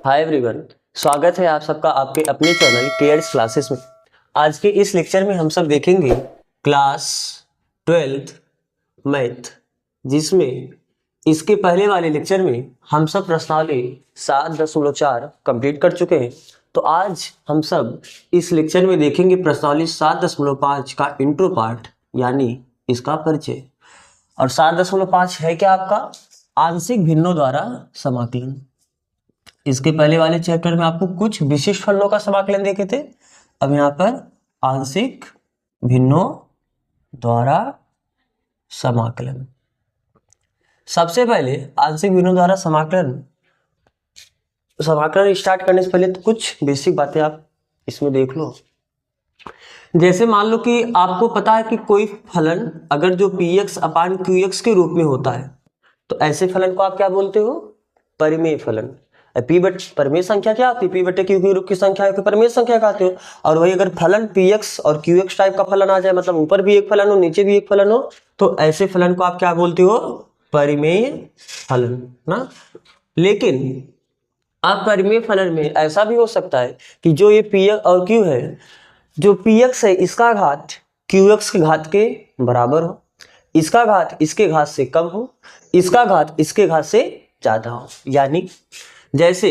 Hi everyone, स्वागत है आप सबका आपके अपने चैनल केयर्स क्लासेस में। आज के इस लेक्चर में हम सब देखेंगे क्लास 12th मैथ, जिसमें इसके पहले वाले लेक्चर में हम सब प्रश्नावली 7.4 कंप्लीट कर चुके हैं। तो आज हम सब इस लेक्चर में देखेंगे प्रश्नावली 7.5 का इंट्रो पार्ट, यानी इसका परिचय। और 7.5 है क्या आपका? आंशिक भिन्नों द्वारा समाकलन। इसके पहले वाले चैप्टर में आपको कुछ विशिष्ट फलनों का समाकलन देखे थे, अब यहाँ पर आंशिक भिन्नों द्वारा समाकलन। सबसे पहले आंशिक भिन्नों द्वारा समाकलन स्टार्ट करने से पहले तो कुछ बेसिक बातें आप इसमें देख लो। जैसे मान लो कि आपको पता है कि कोई फलन अगर जो px अपान qx के रूप में होता है, तो ऐसे फलन को आप क्या बोलते हो? परिमेय फलन। परिमेय संख्या क्या होती है? p बटे q के रूप की संख्या को परिमेय संख्या कहते हो। और वही अगर फलन px और qx टाइप का फलन आ जाए, मतलब ऊपर भी एक फलन हो नीचे भी एक फलन हो, तो ऐसे फलन को आप क्या बोलते हो? परिमेय फलन ना। लेकिन आप परिमेय फलन में ऐसा भी हो सकता है कि जो ये px और q है, जो px है इसका घात qx के घात के बराबर हो, इसका घात इसके घात से कम हो, इसका घात इसके घात से ज्यादा हो। यानी जैसे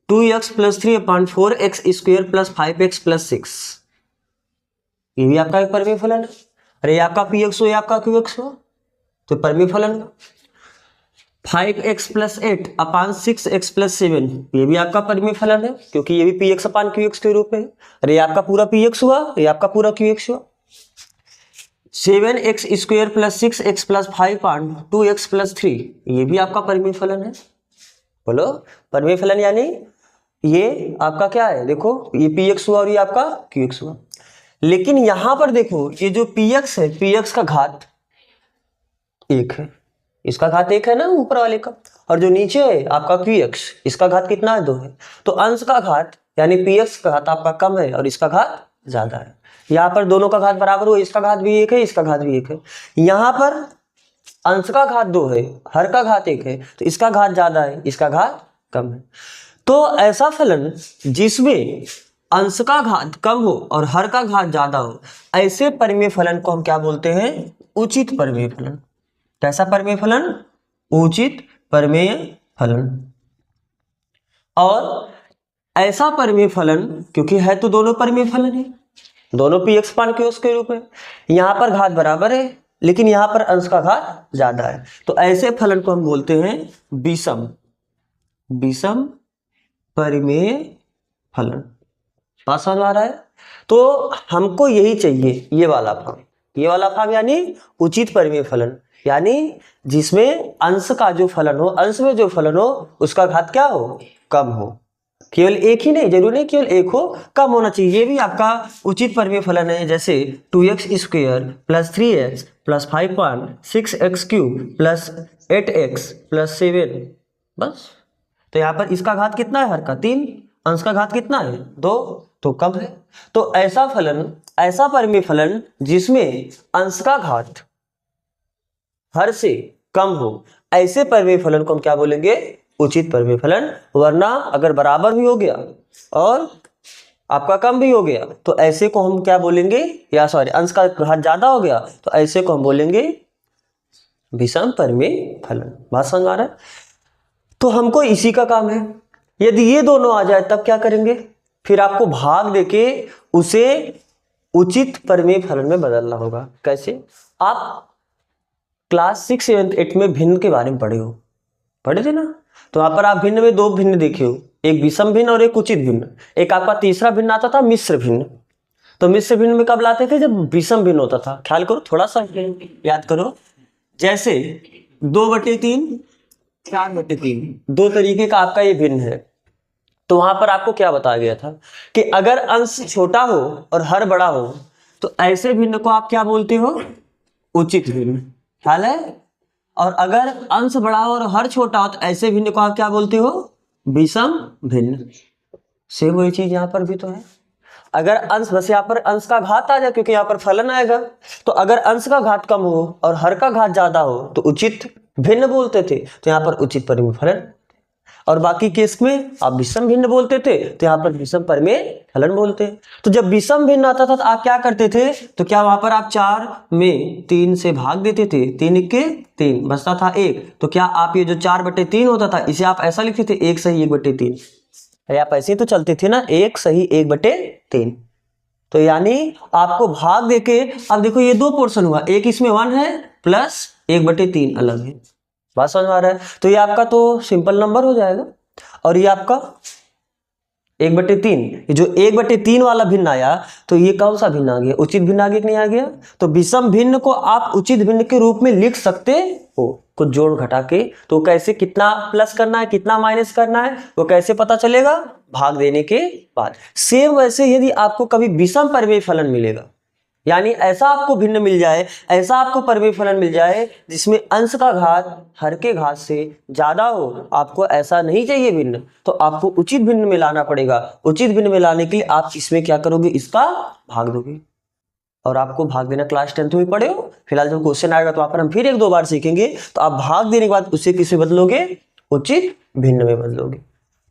2x + 3/4x² + 5x + 6, ये भी आपका एक परिमेय फलन है। अरे आपका px हो या आपका qx हो तो परिमेय फलन है। 5x + 8/6x + 7, ये भी आपका परिमेय फलन है, क्योंकि ये भी px अपान qx के रूप में है। अरे आपका पूरा px हुआ, ये आपका पूरा qx हुआ। 7x² + 6x + 5/2x + 3, ये भी आपका परिमेय फलन है। बोलो, परिमेय फलन यानी ये आपका क्या है? देखो ये px हुआ और ये आपका qx हुआ। लेकिन यहां पर देखो, ये जो px है, px का घात 1 है, इसका घात 1 है ना ऊपर वाले का, और जो नीचे है आपका qx, इसका घात कितना है? 2 है। तो अंश का घात यानी px का घात आपका कम है और इसका घात ज्यादा है। यहाँ पर दोनों का घात बराबर हो, इसका घात भी 1 है, इसका घात भी 1 है। यहाँ पर अंश का घात 2 है, हर का घात 1 है, तो इसका घात ज्यादा है, इसका घात कम है। तो ऐसा फलन जिसमें अंश का घात कम हो और हर का घात ज्यादा हो, ऐसे परिमेय फलन को हम क्या बोलते हैं? उचित परिमेय फलन। कैसा परिमेय फलन? उचित परिमेय फलन। और ऐसा परिमेय फलन, क्योंकि है तो दोनों परिमेय फलन है, दोनों px अपान qx के रूप में, यहाँ पर घात बराबर है लेकिन यहाँ पर अंश का घात ज्यादा है, तो ऐसे फलन को हम बोलते हैं विषम परिमेय फलन। बात समझ आ रहा है? तो हमको यही चाहिए, ये वाला भाग यानी उचित परिमेय फलन, यानी जिसमें अंश का जो फलन हो, अंश में जो फलन हो उसका घात क्या हो? कम हो। केवल एक ही नहीं, जरूरी नहीं केवल एक हो, कम होना चाहिए, ये भी आपका उचित परिमेय फलन है। जैसे 2x² + 3x + 5/6x³ + 8x + 7, बस। तो यहाँ पर इसका घात कितना है? हर का 3, अंश का घात कितना है? 2, तो कम है। तो ऐसा फलन, ऐसा परिमेय फलन जिसमें अंश का घात हर से कम हो, ऐसे परिमेय फलन को हम क्या बोलेंगे? उचित परिमेय फलन। वरना अगर बराबर भी हो गया और आपका कम भी हो गया, तो ऐसे को हम क्या बोलेंगे? या सॉरी, अंश का घात ज्यादा हो गया तो ऐसे को हम बोलेंगे विषम परिमेय फलन। बात समझ आ रहा है? तो हमको इसी का काम है। यदि ये दोनों आ जाए तब क्या करेंगे? फिर आपको भाग देके उसे उचित परिमेय फलन में बदलना होगा। कैसे? आप क्लास 6, 7, 8 में भिन्न के बारे में पढ़े थे ना? तो वहां पर आप भिन्न में 2 भिन्न देखे हो, एक विषम भिन्न और एक उचित भिन्न। एक आपका तीसरा भिन्न आता था मिश्र भिन्न। तो मिश्र भिन्न में कब लाते थे? जब विषम भिन्न होता था। ख्याल करो, थोड़ा सा याद करो। जैसे 2/3, 4/3, 2 तरीके का आपका ये भिन्न है। तो वहां पर आपको क्या बताया गया था कि अगर अंश छोटा हो और हर बड़ा हो, तो ऐसे भिन्न को आप क्या बोलते हो? उचित भिन्न। ख्याल है? और अगर अंश बड़ा हो और हर छोटा हो, तो ऐसे भिन्न को आप क्या बोलते हो? विषम भिन्न। सेम वही चीज यहाँ पर भी तो है। अगर अंश, बस यहाँ पर अंश का घात आ जाए क्योंकि यहाँ पर फलन आएगा, तो अगर अंश का घात कम हो और हर का घात ज्यादा हो तो उचित भिन्न बोलते थे, तो यहाँ पर उचित परिमेय फलन। और बाकी केस में आप विषम भिन्न बोलते थे, तो यहाँ पर विषम परिमेय फलन बोलते हैं। तो जब विषम भिन्न आता था तो आप क्या करते थे, तो क्या वहां पर आप 4 में 3 से भाग देते थे, 3 के 3 बचता था 1, तो क्या आप ये जो 4/3 होता था इसे आप ऐसा लिखते थे 1 सही 1/3, आप ऐसे ही तो चलते थे ना, 1 सही 1/3। तो यानी आपको भाग देके, अब देखो ये 2 पोर्शन हुआ, एक इसमें 1 है प्लस 1/3 अलग है, बात समझ में आ रहा है। तो ये आपका तो सिंपल नंबर हो जाएगा, और ये आपका 1/3, ये जो 1/3 वाला भिन्न आया, तो ये कौन सा भिन्न आ गया, उचित भिन्न आ गया कि नहीं आ गया। तो विषम भिन्न को आप उचित भिन्न के रूप में लिख सकते हो, कुछ जोड़ घटा के। तो कैसे, कितना प्लस करना है कितना माइनस करना है वो कैसे पता चलेगा, भाग देने के बाद। सेम वैसे यदि आपको कभी विषम परिमेय फलन मिलेगा, यानी ऐसा आपको भिन्न मिल जाए, ऐसा आपको परिमेय फलन मिल जाए जिसमें अंश का घात हर के घात से ज्यादा हो, आपको ऐसा नहीं चाहिए भिन्न, तो आपको उचित भिन्न में लाना पड़ेगा। उचित भिन्न में लाने के लिए आप इसमें क्या करोगे, इसका भाग दोगे, और आपको भाग देना क्लास 10th में पढ़े हो। फिलहाल जब क्वेश्चन आएगा तो वहां पर हम फिर 1-2 बार सीखेंगे। तो आप भाग देने के बाद उसे किससे बदलोगे, उचित भिन्न में बदलोगे।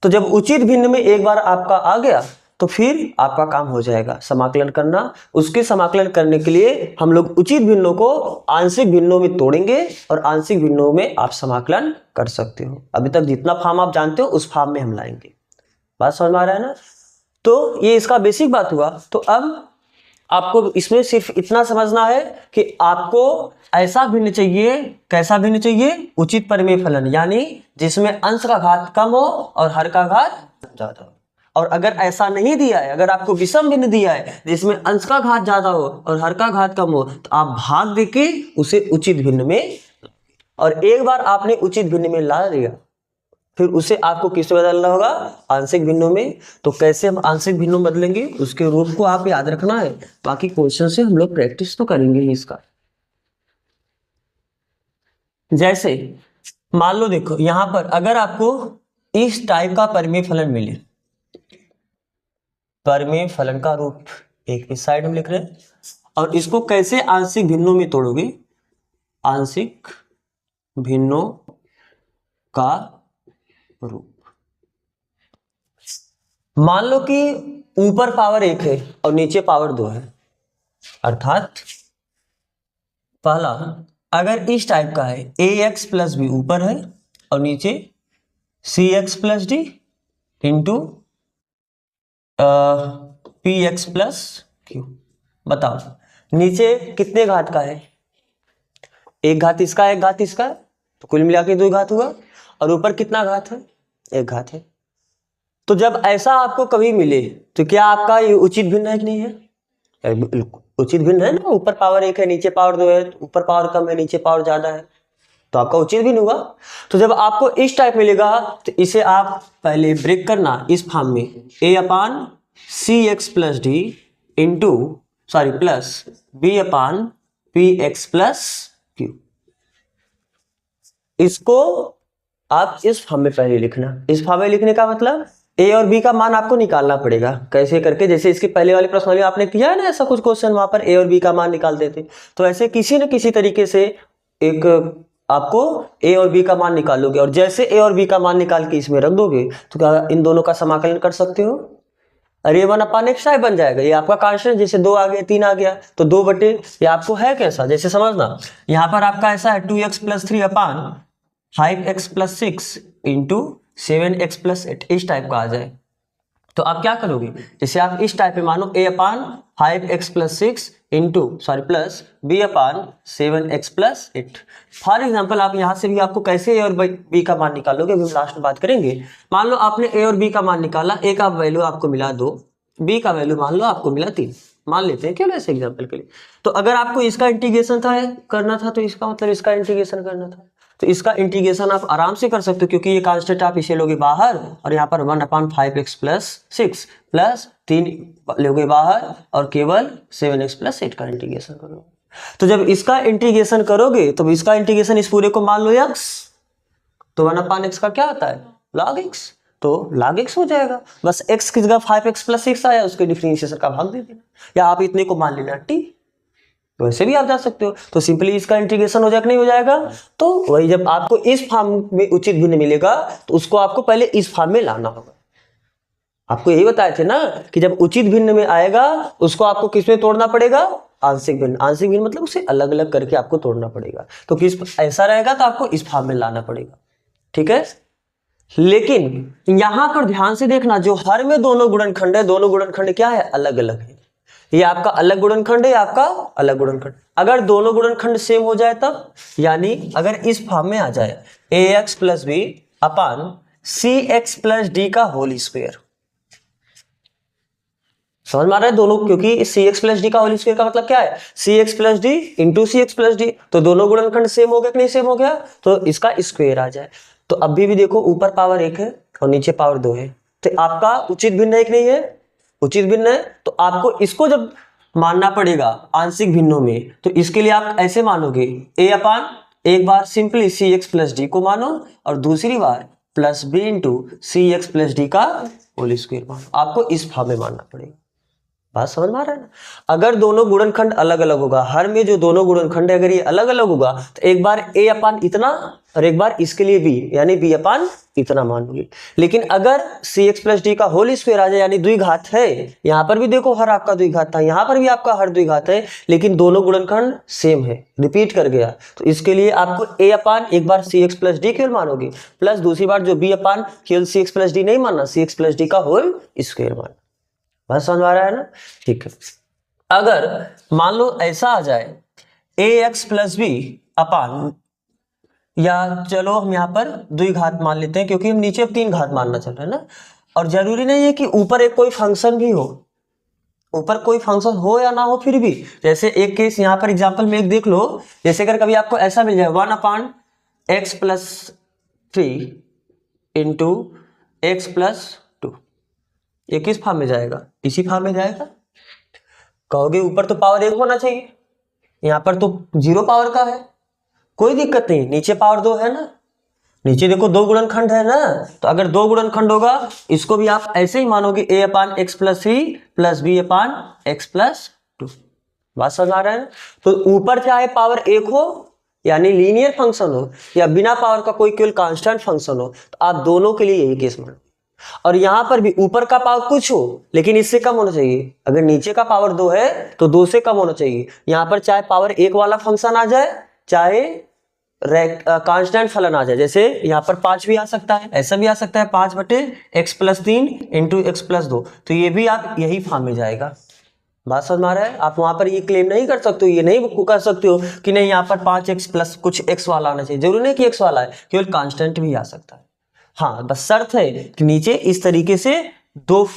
तो जब उचित भिन्न में एक बार आपका आ गया तो फिर आपका काम हो जाएगा समाकलन करना। उसके समाकलन करने के लिए हम लोग उचित भिन्नों को आंशिक भिन्नों में तोड़ेंगे और आंशिक भिन्नों में आप समाकलन कर सकते हो। अभी तक जितना फॉर्म आप जानते हो उस फॉर्म में हम लाएंगे, बात समझ में आ रहा है ना। तो ये इसका बेसिक बात हुआ। तो अब आपको इसमें सिर्फ इतना समझना है कि आपको ऐसा भिन्न चाहिए, कैसा भिन्न चाहिए, उचित परिमेय फलन, यानी जिसमें अंश का घात कम हो और हर का घात ज्यादा हो। और अगर ऐसा नहीं दिया है, अगर आपको विषम भिन्न दिया है जिसमें अंश का घात ज्यादा हो और हर का घात कम हो, तो आप भाग देके उसे उचित भिन्न में, और एक बार आपने उचित भिन्न में ला दिया फिर उसे आपको किससे बदलना होगा, आंशिक भिन्नों में। तो कैसे हम आंशिक भिन्नों में बदलेंगे उसके रूप को आप याद रखना है, बाकी क्वेश्चन से हम लोग प्रैक्टिस तो करेंगे ही इसका। जैसे मान लो, देखो यहां पर अगर आपको इस टाइप का परिमेय फलन मिले, परिमेय फलन का रूप एक इस साइड में लिख रहे हैं, और इसको कैसे आंशिक भिन्नों में तोड़ोगे, आंशिक भिन्नों का रूप। मान लो कि ऊपर पावर 1 है और नीचे पावर 2 है, अर्थात पहला अगर इस टाइप का है, ax प्लस बी ऊपर है और नीचे cx plus D into px plus Q. बताओ नीचे कितने घात का है, एक घात इसका एक घात इसका, तो कुल मिला के 2 घात हुआ, और ऊपर कितना घात है, 1 घात है। तो जब ऐसा आपको कभी मिले तो क्या आपका ये उचित भिन्न है कि नहीं है, उचित भिन्न है ना। ऊपर पावर 1 है नीचे पावर 2 है, ऊपर पावर कम है नीचे पावर ज्यादा है, तो आपका उचित भिन्न होगा। तो जब आपको इस टाइप मिलेगा तो इसे आप पहले ब्रेक करना इस फॉर्म में, a/cx plus D into plus b/px plus Q. इसको आप इस फॉर्म में पहले लिखना। इस फॉर्म में लिखने का मतलब a और b का मान आपको निकालना पड़ेगा, कैसे करके, जैसे इसके पहले वाले प्रश्न में आपने किया है ना ऐसा कुछ क्वेश्चन, वहां पर a और b का मान निकालते थे। तो ऐसे किसी न किसी तरीके से एक आपको a और b का मान निकालोगे, और जैसे a और b का मान निकाल के इसमें रख दोगे तो क्या इन दोनों का समाकलन कर सकते हो, अरे 1/x बन जाएगा। ये आपका कांस्टेंट, जैसे 2 आ गया 3 आ गया तो 2 बटे, ये आपको है कैसा, जैसे समझना यहाँ पर आपका ऐसा है 2x plus 3/5x plus 6 into 7x plus 8, इस टाइप का आ जाए। तो आप क्या करोगे, जैसे आप इस टाइप में मानो a/5x plus 6 into plus b/7x plus 8। For example आप यहाँ से भी आपको कैसे a और b का मान निकालोगे अभी हम लास्ट में बात करेंगे। मान लो आपने a और b का मान निकाला, a का वैल्यू आपको मिला 2, b का वैल्यू मान लो आपको मिला 3, मान लेते हैं केवल ऐसे एग्जाम्पल के लिए। तो अगर आपको इसका इंटीग्रेशन करना था तो इसका मतलब इसका इंटीग्रेशन करना था, तो इसका इंटीग्रेशन आप आराम से कर सकते हो, क्योंकि ये कांस्टेंट आप इसे लोगे बाहर और यहाँ पर 1/5x प्लस 6 प्लस 3 लोगे बाहर और केवल 7x प्लस 8 का इंटीग्रेशन करोगे। तो जब इसका इंटीग्रेशन करोगे तो इसका इंटीग्रेशन इस पूरे को मान लो x, तो 1/x का क्या आता है log x, तो log x हो जाएगा। बस x की जगह 5x प्लस 6 आया, उसके डिफरेंशिएशन का भाग दे देना, या आप इतने को मान लेना t, तो वैसे भी आप जा सकते हो। तो सिंपली इसका इंटीग्रेशन हो जाएगा, नहीं हो जाएगा? तो वही जब आपको इस फॉर्म में उचित भिन्न मिलेगा तो उसको आपको पहले इस फॉर्म में लाना होगा। आपको यही बताए थे ना कि जब उचित भिन्न में आएगा उसको आपको किस में तोड़ना पड़ेगा? आंशिक भिन्न। आंशिक भिन्न मतलब उसे अलग अलग करके आपको तोड़ना पड़ेगा। तो किस ऐसा रहेगा तो आपको इस फॉर्म में लाना पड़ेगा, ठीक है। लेकिन यहां पर ध्यान से देखना, जो हर में दोनों गुणनखंड है, दोनों गुणनखंड क्या है? अलग अलग है। ये आपका अलग गुणनखंड है, आपका अलग गुणनखंड। अगर दोनों गुणनखंड सेम हो जाए तब, यानी अगर इस फॉर्म में आ जाए ax प्लस बी अपान cx प्लस डी का होल स्क्वायर, समझ में आ रहा है दोनों? क्योंकि cx प्लस डी का होल स्क्वायर का मतलब क्या है? cx plus D into cx plus D. तो दोनों गुणनखंड सेम हो गया कि नहीं सेम हो गया? तो इसका स्क्वायर आ जाए। तो अभी भी देखो ऊपर पावर 1 है और नीचे पावर 2 है, तो आपका उचित भिन्न है कि नहीं है? उचित भिन्न है। तो आपको इसको जब मानना पड़ेगा आंशिक भिन्नों में, तो इसके लिए आप ऐसे मानोगे a अपान, एक बार सिंपली cx प्लस डी को मानो और दूसरी बार plus b into cx plus D का होल स्क्वायर मानो। आपको इस फॉर्म में मानना पड़ेगा। बात समझ में आ रहा है ना? अगर दोनों गुणनखंड अलग अलग होगा, हर में जो दोनों गुणनखंड है अगर ये अलग अलग होगा, तो एक बार a अपान इतना और एक बार इसके लिए b, यानी b अपान इतना मानोगे। लेकिन अगर cx प्लस डी का होल स्क्वायर आ जाए, यानी द्विघात है, यहाँ पर भी देखो हर आपका द्विघात था, यहाँ पर भी आपका हर द्विघात है, लेकिन दोनों गुणनखंड सेम है, रिपीट कर गया, तो इसके लिए आपको a अपान एक बार cx प्लस डी केवल मानोगे, प्लस दूसरी बार जो b अपान केवल cx प्लस डी नहीं मानना, cx प्लस डी का होल स्क्वायर मानना। बात समझ आ रहा है ना? ठीक है। अगर मान लो ऐसा आ जाए ax प्लस बी अपान, या चलो हम यहाँ पर द्विघात मान लेते हैं क्योंकि हम नीचे 3 घात मानना चल रहे हैं ना, और जरूरी नहीं है कि ऊपर एक कोई फंक्शन भी हो, ऊपर कोई फंक्शन हो या ना हो, फिर भी जैसे एक केस यहाँ पर एग्जांपल में एक देख लो, जैसे अगर कभी आपको ऐसा मिल जाए 1 upon x plus 3 into x plus 2, ये किस फॉर्म में जाएगा? इसी फॉर्म में जाएगा। कहोगे ऊपर तो पावर 1 होना चाहिए, यहाँ पर तो 0 पावर का है, कोई दिक्कत नहीं, नीचे पावर 2 है ना, नीचे देखो 2 गुणनखंड है ना, तो अगर 2 गुणनखंड होगा इसको भी आप ऐसे ही मानोगे a upon x plus 3 plus B upon x plus 2। बात समझ आ रहा है? तो ऊपर चाहे पावर 1 हो यानी लीनियर फंक्शन हो, या बिना पावर का कोई केवल कांस्टेंट फंक्शन हो, तो आप दोनों के लिए यही केस मानो। और यहां पर भी ऊपर का पावर कुछ हो लेकिन इससे कम होना चाहिए, अगर नीचे का पावर 2 है तो 2 से कम होना चाहिए। यहां पर चाहे पावर 1 वाला फंक्शन आ जाए, चाहे कांस्टेंट फलन आ जाए, जैसे यहाँ पर 5 भी आ सकता है, ऐसा भी आ सकता है 5 बटे x plus 3 into x plus 2, तो ये भी आप यही फॉर्म में जाएगा। बात समझ में आ रहा है? आप वहां पर ये क्लेम नहीं कर सकते हो, ये नहीं कर सकते हो कि नहीं यहाँ पर 5x प्लस कुछ x वाला आना चाहिए, जरूरी नहीं कि x वाला है, केवल कांस्टेंट भी आ सकता है। हाँ, बस शर्त है कि नीचे इस तरीके से 2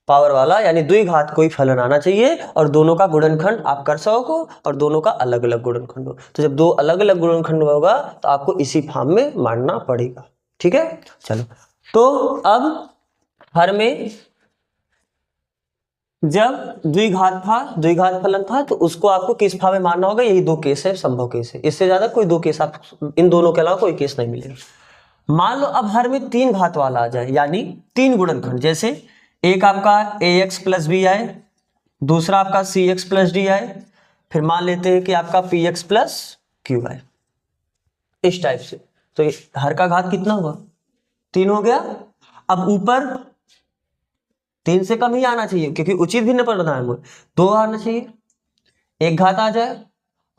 पावर वाला यानी द्विघात कोई फलन आना चाहिए और दोनों का गुणनखंड आप कर सको और दोनों का अलग अलग गुणनखंड हो। तो जब 2 अलग अलग गुणनखंड होगा तो आपको इसी फॉर्म में मानना पड़ेगा, ठीक है। चलो, तो अब हर में जब द्विघात फलन था तो उसको आपको किस फॉर्म में मानना होगा? यही 2 केस है, संभव केस है, इससे ज्यादा कोई 2 केस, आप इन दोनों के अलावा कोई केस नहीं मिलेगा। मान लो अब हर में 3 घात वाला आ जाए, यानी 3 गुणनखंड, जैसे एक आपका ax प्लस बी आए, दूसरा आपका cx प्लस डी आए, फिर मान लेते हैं कि आपका px प्लस क्यू आए, इस टाइप से। तो हर का घात कितना हुआ? 3 हो गया। अब ऊपर 3 से कम ही आना चाहिए क्योंकि उचित भिन्न पर बनाना है, 2 आना चाहिए, एक घात आ जाए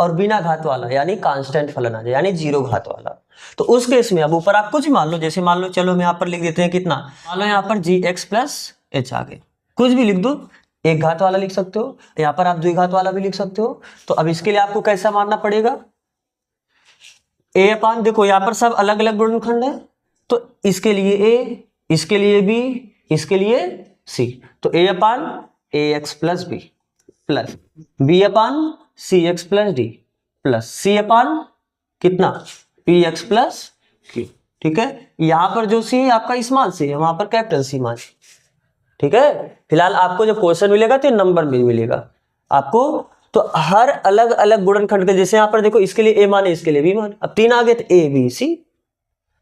और बिना घात वाला यानी कांस्टेंट फलन आ जाए, यानी 0 घात वाला। तो उस केस में अब ऊपर आप कुछ मान लो, जैसे मान लो, चलो हम यहाँ पर लिख देते हैं कितना, मान लो यहाँ पर gx प्लस h आ गए, कुछ भी लिख दो, एक घात वाला लिख सकते हो, यहाँ पर आप द्विघात वाला भी लिख सकते हो। तो अब इसके लिए आपको कैसा मानना पड़ेगा? a अपान, देखो यहाँ पर सब अलग अलग गुणनखंड है, तो इसके लिए a, इसके लिए b, इसके लिए c, तो a upon ax plus b plus b upon cx plus d plus c अपान कितना px प्लस q, ठीक है। यहाँ पर जो c आपका स्मॉल c है, वहां पर कैपिटल C मान, ठीक है। फिलहाल आपको जब क्वेश्चन मिलेगा तो नंबर भी मिलेगा आपको, तो हर अलग अलग गुणनखंड के, जैसे यहाँ पर देखो इसके लिए a माने, इसके लिए b माने, अब 3 आ गए तो a b c,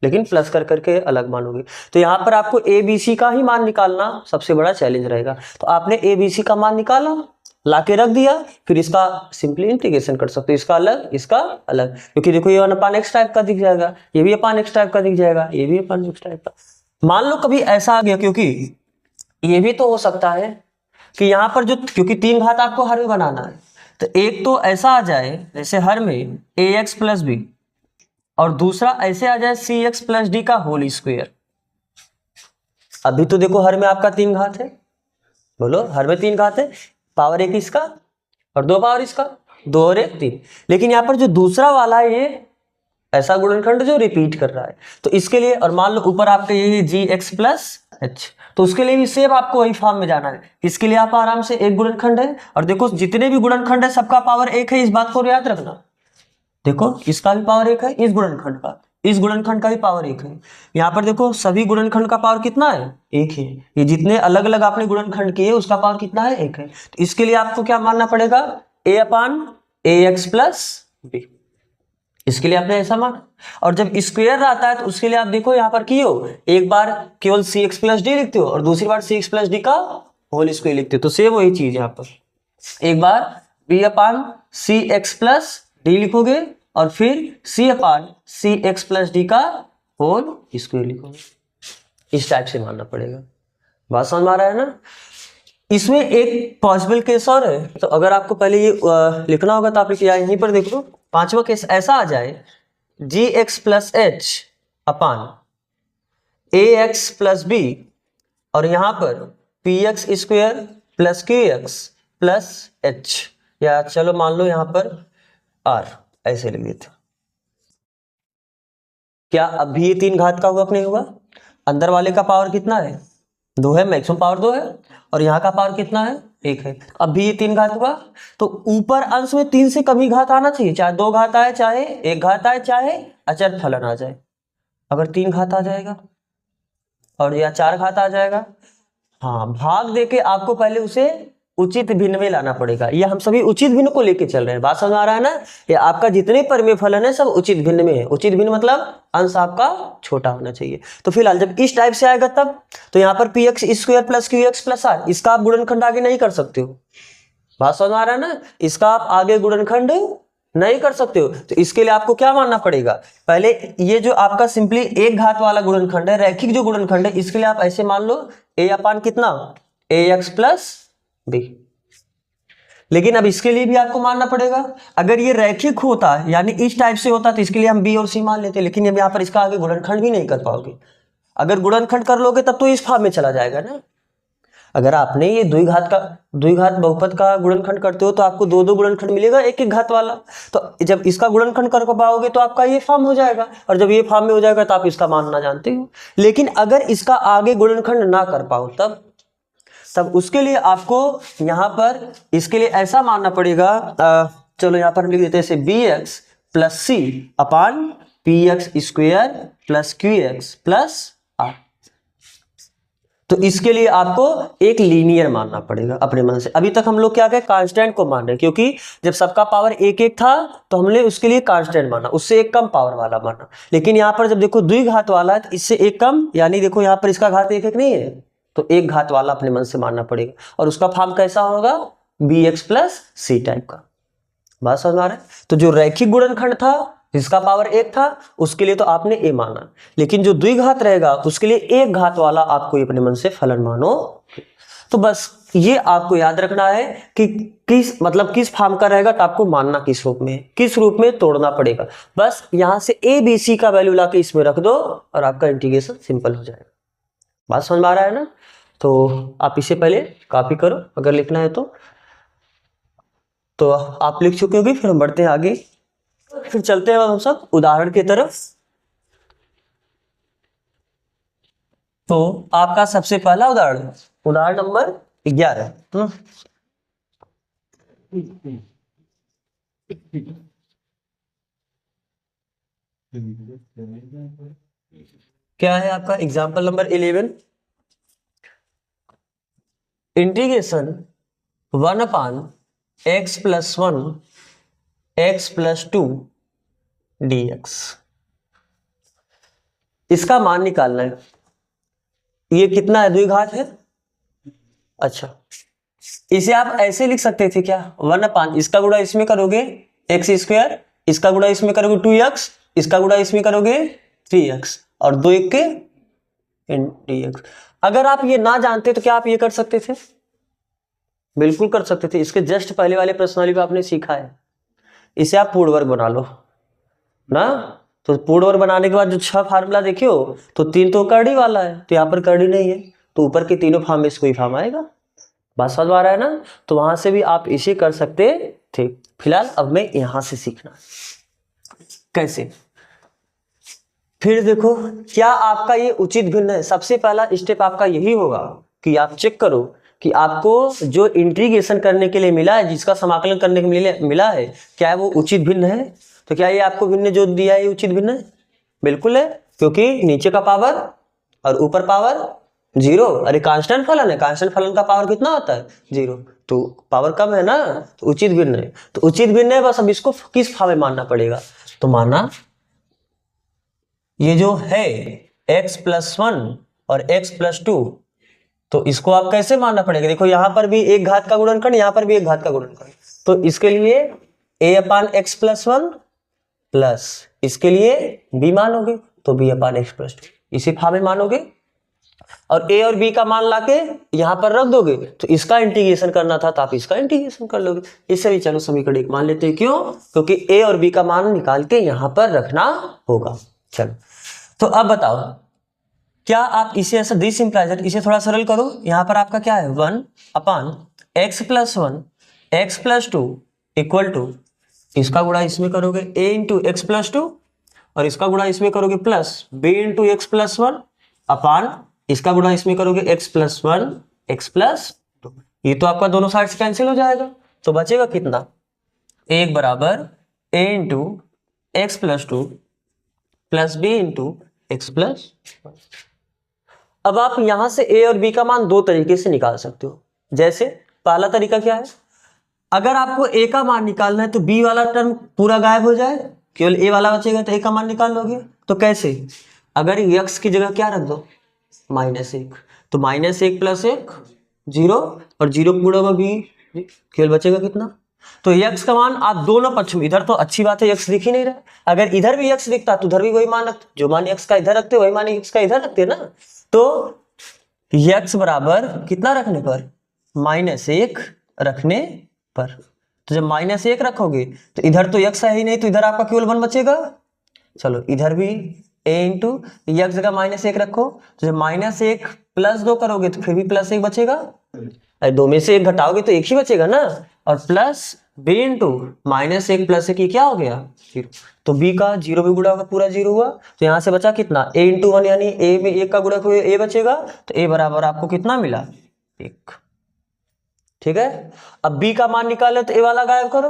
लेकिन प्लस कर करके अलग मानोगे। तो यहाँ पर आपको a b c का ही मान निकालना सबसे बड़ा चैलेंज रहेगा। तो आपने a b c का मान निकाला, लाके रख दिया, फिर इसका सिंपली इंटीग्रेशन कर सकते हो, इसका अलग इसका अलग, क्योंकि देखो ये 1/x टाइप का दिख जाएगा, ये भी 1/x टाइप का दिख जाएगा, ये भी 1/x टाइप का। मान लो कभी ऐसा आ गया, क्योंकि ये भी तो हो सकता है कि यहाँ पर जो, क्योंकि 3 घात आपको हर में बनाना है, तो एक तो ऐसा आ जाए जैसे हर में ax प्लस बी, और दूसरा ऐसे आ जाए cx प्लस डी का होल स्क्वायर। अभी तो देखो हर में आपका 3 घात है, बोलो हर में 3 घात है, पावर 1 इसका और 2 पावर इसका, 2 और 1 3। लेकिन यहाँ पर जो दूसरा वाला है ये ऐसा गुणनखंड जो रिपीट कर रहा है, तो इसके लिए, और मान लो ऊपर आपका ये जी एक्स प्लस एच, तो उसके लिए भी सेम आपको वही फॉर्म में जाना है। इसके लिए आप आराम से एक गुणनखंड है, और देखो जितने भी गुणनखंड है सबका पावर 1 है, इस बात को याद रखना। देखो इसका भी पावर 1 है, इस गुणनखंड का, इस गुणनखंड का भी पावर 1 है। यहाँ पर देखो सभी गुणनखंड का पावर कितना है, 1 है। ये जितने अलग अलग आपने गुणनखंड किए उसका पावर कितना है, 1 है। तो इसके लिए आपको क्या मानना पड़ेगा, a/ax प्लस बी। इसके लिए आपने ऐसा माना, और जब स्क्वायर आता है तो उसके लिए आप देखो यहाँ पर किए हो, एक बार केवल cx प्लस डी लिखते हो और दूसरी बार cx प्लस डी का होल स्क्वायर लिखते हो, तो सेम वही चीज यहाँ पर, एक बार b/cx प्लस डी लिखोगे और फिर c/cx प्लस डी का होल स्क्वायर लिखोगे। इस टाइप से मानना पड़ेगा। बात समझ में आ रहा है ना। इसमें एक पॉसिबल केस और है, तो अगर आपको पहले ये लिखना होगा तो आप यहीं पर देख लो। 5वां केस ऐसा आ जाए, जी एक्स प्लस एच अपान ए एक्स प्लस बी, और यहां पर p x square plus q x plus H, या चलो मान लो यहां पर आर, ऐसे लिख देते। क्या अब भी ये 3 घात का हुआ कि नहीं हुआ? अंदर वाले का पावर कितना है, 2 है, मैक्सिमम पावर 2 है, और यहाँ का पावर कितना है, 1 है। अब भी ये 3 घात हुआ, तो ऊपर अंश में 3 से कम ही घात आना चाहिए, चाहे 2 घात आए, चाहे 1 घात आए, चाहे अचर फलन आ जाए। अगर 3 घात आ जाएगा और या 4 घात आ जाएगा, हाँ, भाग देके आपको पहले उसे उचित भिन्न में लाना पड़ेगा। ये हम सभी उचित भिन्न को लेके चल रहे हैं, बात समझ आ रहा है ना। ये आपका जितने परिमेय फलन है सब उचित भिन्न में है। उचित भिन्न मतलब अंश आपका छोटा होना चाहिए। तो फिलहाल जब इस टाइप से आएगा तब, तो यहाँ पर p x square plus q x plus r, इसका आप गुणनखंड आगे नहीं कर सकते हो, बात समझ आ रहा है ना। इसका आप आगे गुणनखंड नहीं कर सकते हो, तो इसके लिए आपको क्या मानना पड़ेगा, पहले ये जो आपका सिंपली एक घात वाला गुणनखंड है, रैखिक जो गुणनखंड है, इसके लिए आप ऐसे मान लो ए अपान कितना, ए एक्स प्लस बी। लेकिन अब इसके लिए भी आपको मानना पड़ेगा, अगर ये रैखिक होता यानी इस टाइप से होता तो इसके लिए हम बी और सी मान लेते, लेकिन अब यहाँ पर इसका आगे गुणनखंड भी नहीं कर पाओगे। अगर गुणनखंड कर लोगे तब तो इस फॉर्म में चला जाएगा ना। अगर आपने ये द्विघात बहुपद का गुणनखंड करते हो तो आपको 2 गुणनखंड मिलेगा, एक एक घात वाला। तो जब इसका गुणनखंड कर पाओगे तो आपका ये फॉर्म हो जाएगा, और जब ये फॉर्म में हो जाएगा तो आप इसका मानना जानते हो। लेकिन अगर इसका आगे गुणनखंड ना कर पाओ तब उसके लिए आपको यहाँ पर इसके लिए ऐसा मानना पड़ेगा, चलो यहाँ पर हम लिख देते हैं जैसे b x plus c upon p x square plus q x plus r. तो इसके लिए आपको एक लीनियर मानना पड़ेगा अपने मन से। अभी तक हम लोग क्या कहे, कांस्टेंट को मान रहे, क्योंकि जब सबका पावर 1 था तो हमने उसके लिए कांस्टेंट माना, उससे एक कम पावर वाला माना। लेकिन यहाँ पर जब देखो द्विघात वाला है तो इससे एक कम, यानी देखो यहाँ पर इसका घात 1 नहीं है, तो एक घात वाला अपने मन से मानना पड़ेगा, और उसका फॉर्म कैसा होगा, b x plus c type का। बात समझ आ रहा है। तो जो रैखिक गुणनखंड था जिसका पावर 1 था उसके लिए तो आपने ए माना, लेकिन जो द्विघात रहेगा उसके लिए एक घात वाला आपको अपने मन से फलन मानो। तो बस ये आपको याद रखना है कि किस फॉर्म का रहेगा तो आपको मानना किस रूप में, किस रूप में तोड़ना पड़ेगा। बस यहां से ए बी सी का वैल्यू लाके इसमें रख दो और आपका इंटीग्रेशन सिंपल हो जाएगा। बात समझ में आ रहा है ना। तो आप इसे पहले कॉपी करो अगर लिखना है तो आप लिख चुके होंगे। फिर हम बढ़ते हैं आगे, फिर चलते हैं हम सब उदाहरण की तरफ। तो आपका सबसे पहला उदाहरण नंबर 11। क्या है आपका example number 11, integration 1/x + 1 x + 2 dx। इसका मान निकालना है। ये कितना है, द्विघात है। अच्छा, इसे आप ऐसे लिख सकते थे क्या, 1/, इसका गुणा इसमें करोगे x², इसका गुणा इसमें करोगे 2x, इसका गुणा इसमें करोगे 3x, और 2 1 के dx। अगर आप ये ना जानते तो क्या आप ये कर सकते थे, बिल्कुल कर सकते थे। इसके जस्ट पहले वाले प्रश्नावली पे आपने सीखा है। इसे आप पूर्ण वर्ग बना लो ना, तो पूर्ण वर्ग बनाने के बाद जो 6 फार्मूला देखे हो तो 3 तो करड़ी वाला है, तो यहाँ पर करड़ी नहीं है, तो ऊपर के तीनों फार्म में से कोई फार्म आएगा। बात समझ आ रहा है ना, तो वहां से भी आप इसे कर सकते थे। फिलहाल अब मैं यहां से सीखना कैसे। फिर देखो क्या आपका ये उचित भिन्न है। सबसे पहला स्टेप आपका यही होगा कि आप चेक करो कि आपको जो इंटीग्रेशन करने के लिए मिला है, जिसका समाकलन करने के लिए मिला है, क्या है वो उचित भिन्न है। तो क्या ये आपको भिन्न जो दिया है ये उचित भिन्न है, बिल्कुल है, क्योंकि नीचे का पावर और ऊपर पावर 0। अरे कांस्टेंट फलन है, कांस्टेंट फलन का पावर कितना होता है 0, तो पावर कम है ना, तो उचित भिन्न है। तो उचित भिन्न है, बस अब इसको किस फॉर्म में मानना पड़ेगा। तो माना ये जो है x+1 और x+2, तो इसको आप कैसे मानना पड़ेगा। देखो यहां पर भी एक घात का गुणनखंड, यहां पर भी एक घात का गुणनखंड, तो इसके लिए a/x+1 प्लस इसके लिए b मानोगे तो b/x+2, इसी फॉर्म में मानोगे। और a और b का मान लाके यहां पर रख दोगे, तो इसका इंटीग्रेशन करना था तो आप इसका इंटीग्रेशन कर लोगे। इससे भी चलो समीकरण 1 मान लेते हैं, क्यों, क्योंकि a और b का मान निकाल के यहां पर रखना होगा। चलो तो अब बताओ क्या आप इसे ऐसा दिस इंप्लाइज, इसे थोड़ा सरल करो। यहां पर आपका क्या है 1/x+1 x+2 इक्वल टू, इसका गुणा इसमें करोगे a×x+2 और इसका गुणा इसमें करोगे प्लस b×x+1 अपान इसका गुणा इसमें करोगे x+1 x+2। ये तो आपका दोनों साइड से कैंसिल हो जाएगा, तो बचेगा कितना, 1 बराबर a×x+2 प्लस b×x+1। अब आप यहां से a और b का मान दो तरीके से निकाल सकते हो। जैसे पहला तरीका क्या है, अगर आपको a का मान निकालना है तो b वाला टर्म पूरा गायब हो जाए, केवल a वाला बचेगा, तो a का मान निकाल लोगे। तो कैसे, अगर x की जगह क्या रख दो -1, तो -1 + 1 0 और 0 को गुणा b, केवल बचेगा कितना। तो x का मान आप दोनों पक्ष में, इधर तो अच्छी बात है x दिख ही नहीं रहा, अगर इधर भी x दिखता तो उधर भी वही मान रखते, जो मान x का इधर रखते वही मान x का इधर रखते ना। तो x बराबर कितना रखने पर, -1 रखने पर। तो जब -1 रखोगे तो इधर तो x है ही नहीं, तो इधर आपका केवल 1 बचेगा। चलो इधर भी a× जगह -1 रखो, तो जब -1 + 2 करोगे तो फिर भी +1 बचेगा। अरे 2 में से 1 घटाओगे तो 1 ही बचेगा ना, और प्लस b × -1 + 1 क्या हो गया 0। तो b का 0 भी गुणा होगा, पूरा 0 हुआ, तो यहां से बचा कितना a×1, यानी a में 1 का गुणा हुआ a बचेगा, तो a बराबर आपको कितना मिला 1। ठीक है, अब b का मान निकाले तो a वाला गायब करो।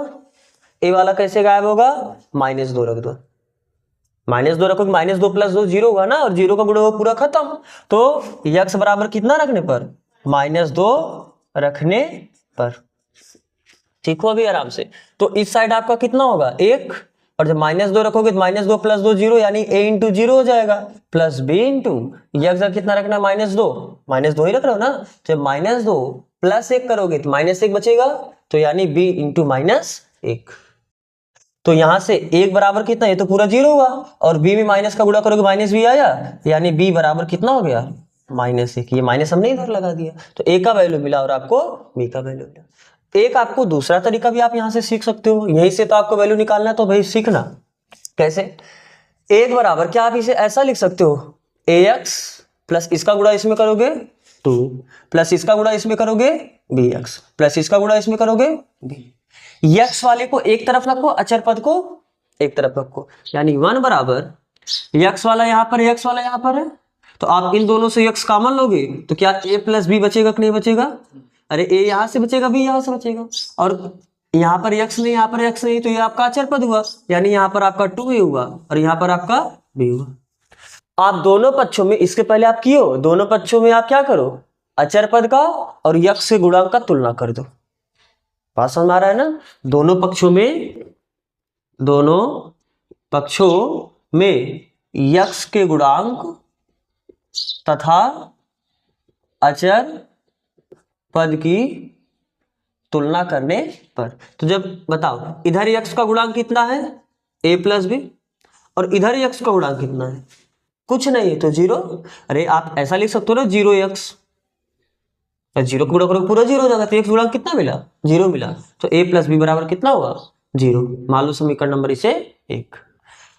a वाला कैसे गायब होगा, -2 रख दो, -2 रखोगे, -2 + 2 0 हुआ ना, और 0 का गुणा हुआ पूरा खत्म। तो x बराबर कितना रखने पर, -2 रखने पर। ठीक हो अभी आराम से। तो इस साइड आपका कितना होगा 1, और जब -2 रखोगे तो -2 + 2 0, यानी a×0 हो जाएगा, प्लस b× x कितना रखना -2 ही रख रहे हो ना, तो -2 + 1 करोगे तो -1 बचेगा, तो यानी b×-1। तो यहां से 1 बराबर कितना, ये तो पूरा 0 हुआ, और b में माइनस का गुणा करोगे -b आया, यानी b बराबर कितना हो गया -1। ये माइनस हमने इधर लगा दिया, तो a का वैल्यू मिला और आपको b का वैल्यू मिला। एक आपको दूसरा तरीका भी आप यहां से सीख सकते हो, यहीं से तो आपको वैल्यू निकालना है, तो भाई सीखना कैसे। 1 बराबर क्या आप इसे ऐसा लिख सकते हो, ax प्लस इसका गुणा इसमें करोगे 2 प्लस इसका गुणा इसमें करोगे bx प्लस इसका गुणा इसमें करोगे b। x वाले को एक तरफ रखो, अचर पद को एक तरफ रखो, यानी 1 बराबर x वाला यहां पर, x वाला यहां पर है, तो आप इन दोनों से x कॉमन लोगे तो क्या a + b बचेगा कि नहीं बचेगा। अरे a यहां से बचेगा, b यहां से बचेगा, और यहां पर x नहीं, यहां पर x नहीं, तो ये आपका अचर पद हुआ, यानी यहां पर आपका 2a हुआ और यहां पर आपका b हुआ। आप दोनों पक्षों में, इसके पहले आप किए हो, दोनों पक्षों में आप क्या करो, अचर पद का और x से गुणांक का तुलना कर दो। बात समझ आ रहा है ना, दोनों पक्षों में x के गुणांक तथा अचर पद की तुलना करने पर। तो जब बताओ इधर x का गुणांक कितना है a प्लस बी, और इधर x का गुणांक कितना है, कुछ नहीं है तो 0। अरे आप ऐसा लिख सकते हो ना 0x, 0 को गुणा करोगे पूरा 0 हो जाएगा, तो x गुणांक कितना मिला 0 मिला, तो a प्लस बी बराबर कितना होगा 0। मान लो समीकरण नंबर इसे 1।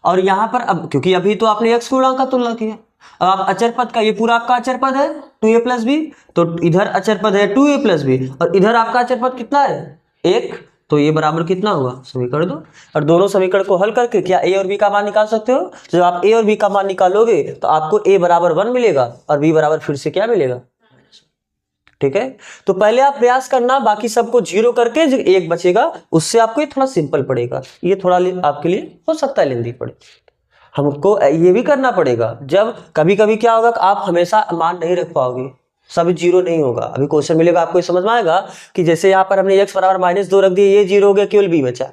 और यहाँ पर अब क्योंकि अभी तो आपने x गुणांक का तुलना किया, अब आप अचर पद का, ये पूरा आपका अचर पद है 2a प्लस बी, तो इधर अचर पद है 2a प्लस बी और इधर आपका अचर पद कितना है 1, तो ये बराबर कितना होगा समीकरण 2। और दोनों समीकरण को हल करके क्या a और b का मान निकाल सकते हो। जब आप a और b का मान निकालोगे तो आपको a बराबर 1 मिलेगा और b बराबर फिर से क्या मिलेगा, ठीक है। तो पहले आप प्रयास करना, बाकी सबको 0 करके जो 1 बचेगा उससे आपको ये थोड़ा सिंपल पड़ेगा, ये थोड़ा आपके लिए हो सकता है लेंदी पड़े। हमको ये भी करना पड़ेगा, जब कभी कभी क्या होगा कि आप हमेशा मान नहीं रख पाओगे, सब 0 नहीं होगा। अभी क्वेश्चन मिलेगा आपको ये समझ में आएगा कि जैसे यहाँ पर हमने x बराबर -2 रख दिया, ये 0 हो गया, केवल b बचा।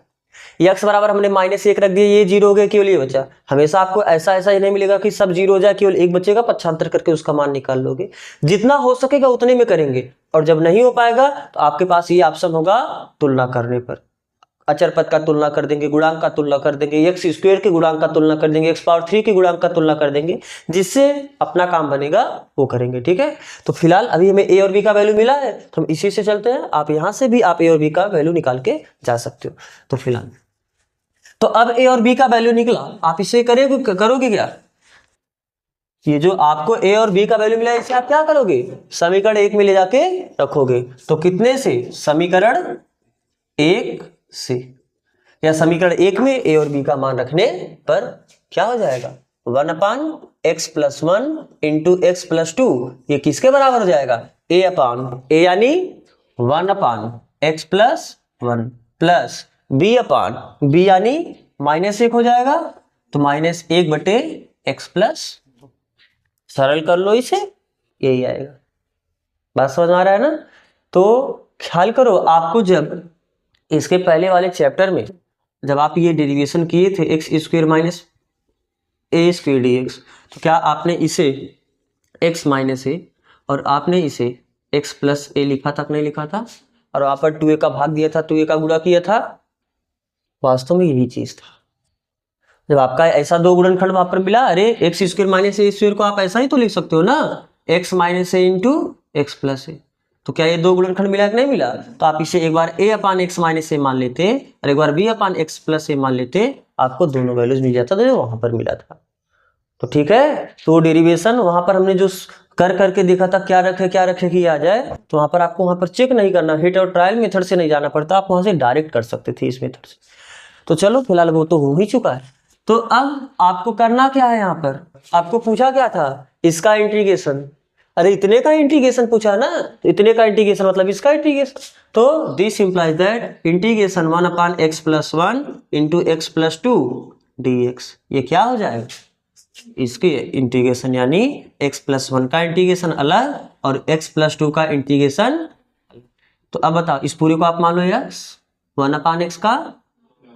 x बराबर हमने -1 रख दिया, ये 0 हो गया, केवल ये बचा। हमेशा आपको ऐसा ही नहीं मिलेगा कि सब 0 हो जाए, केवल 1 बचेगा, पक्षांतर करके उसका मान निकाल लोगे। जितना हो सकेगा उतने में करेंगे, और जब नहीं हो पाएगा तो आपके पास ये ऑप्शन होगा तुलना करने पर। अचर पद का तुलना कर देंगे, गुणांक का तुलना कर देंगे, एक्स स्क्वायर के गुणांक का तुलना कर देंगे, x⁻³ के गुणांक का तुलना कर देंगे, जिससे अपना काम बनेगा वो करेंगे, ठीक है। तो फिलहाल अभी हमें a और b का वैल्यू मिला है तो हम इसी से चलते हैं। आप यहां से भी आप a और b का वैल्यू निकाल के जा सकते हो। तो फिलहाल तो अब a और b का वैल्यू निकला, आप इसे करोगे क्या, ये जो आपको a और b का वैल्यू मिला है इसे आप क्या करोगे, समीकरण 1 में ले जाके रखोगे। तो कितने से, समीकरण 1 से, या समीकरण 1 में a और b का मान रखने पर क्या हो जाएगा 1/x+1 इंटू x+2, ये किसके बराबर हो जाएगा a यानी 1/x+1 प्लस b यानी -1 हो जाएगा, तो -1/x+, सरल कर लो इसे, यही आएगा। बात समझ में आ रहा है ना। तो ख्याल करो, आपको जब इसके पहले वाले चैप्टर में जब आप ये डेरिवेशन किए थे x² - a² dx, तो क्या आपने इसे x - a और आपने इसे x+a लिखा था कि नहीं लिखा था, और वहां पर 2a का भाग दिया था, 2a का गुणा किया था, वास्तव में यही चीज था। जब आपका ऐसा दो गुणनखंड वहां पर मिला, अरे x² - a² को आप ऐसा ही तो लिख सकते हो ना, x - a इंटू x+a। तो क्या ये दो गुणनखंड मिला कि नहीं मिला, तो आप इसे एक बार a/x - a मान लेते और एक बार b/x+a मान लेते, आपको दोनों वैल्यूज मिल जाता था जो वहां पर मिला था। तो ठीक है, तो डेरिवेशन वहां पर हमने जो कर करके देखा था क्या रखे कि आ जाए, तो वहां पर आपको वहां पर चेक नहीं करना, हिट और ट्रायल मेथड से नहीं जाना पड़ता, आप वहां से डायरेक्ट कर सकते थे इस मेथड से। तो चलो फिलहाल वो तो हो ही चुका है। तो अब आपको करना क्या है, यहाँ पर आपको पूछा क्या था, इसका इंटीग्रेशन। अरे इतने का इंटीग्रेशन पूछा ना, तो इतने का इंटीग्रेशन मतलब इसका इंटीग्रेशन। तो this implies that integration 1/x+1 into x+2 dx, ये क्या हो जाएगा, इसके इंटीग्रेशन यानी x+1 का इंटीग्रेशन अलग और x+2 का इंटीग्रेशन। तो अब बताओ इस पूरे को आप मान लो यस 1/x का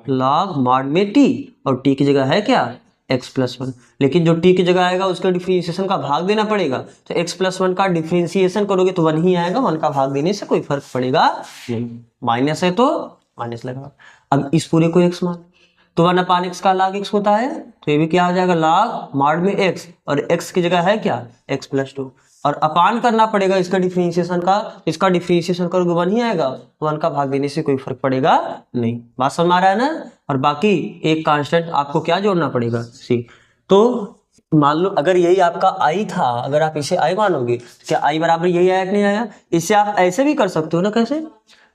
लॉग मॉड में t, और t की जगह है क्या x+1, लेकिन जो t की जगह आएगा उसका डिफरेंशिएशन का भाग देना पड़ेगा। तो x+1 का डिफरेंशिएशन करोगे तो 1 ही आएगा, 1 का भाग देने से कोई फर्क पड़ेगा नहीं, माइनस है तो माइनस लगा। अब इस पूरे को x मान, तो 1/x का log x होता है, तो ये भी क्या हो जाएगा log मॉड में x, और x की जगह है क्या x+2, और अपान करना पड़ेगा इसका डिफरेंशिएशन का, इसका डिफरेंशिएशन करोगे 1 ही आएगा, 1 का भाग देने से कोई फर्क पड़ेगा नहीं। बात समझ में आ रहा है ना। और बाकी एक कांस्टेंट आपको क्या जोड़ना पड़ेगा c। तो मान लो अगर यही आपका i था, अगर आप इसे i मानोगे तो क्या i बराबर यही आया कि नहीं आया। इसे आप ऐसे भी कर सकते हो ना, कैसे,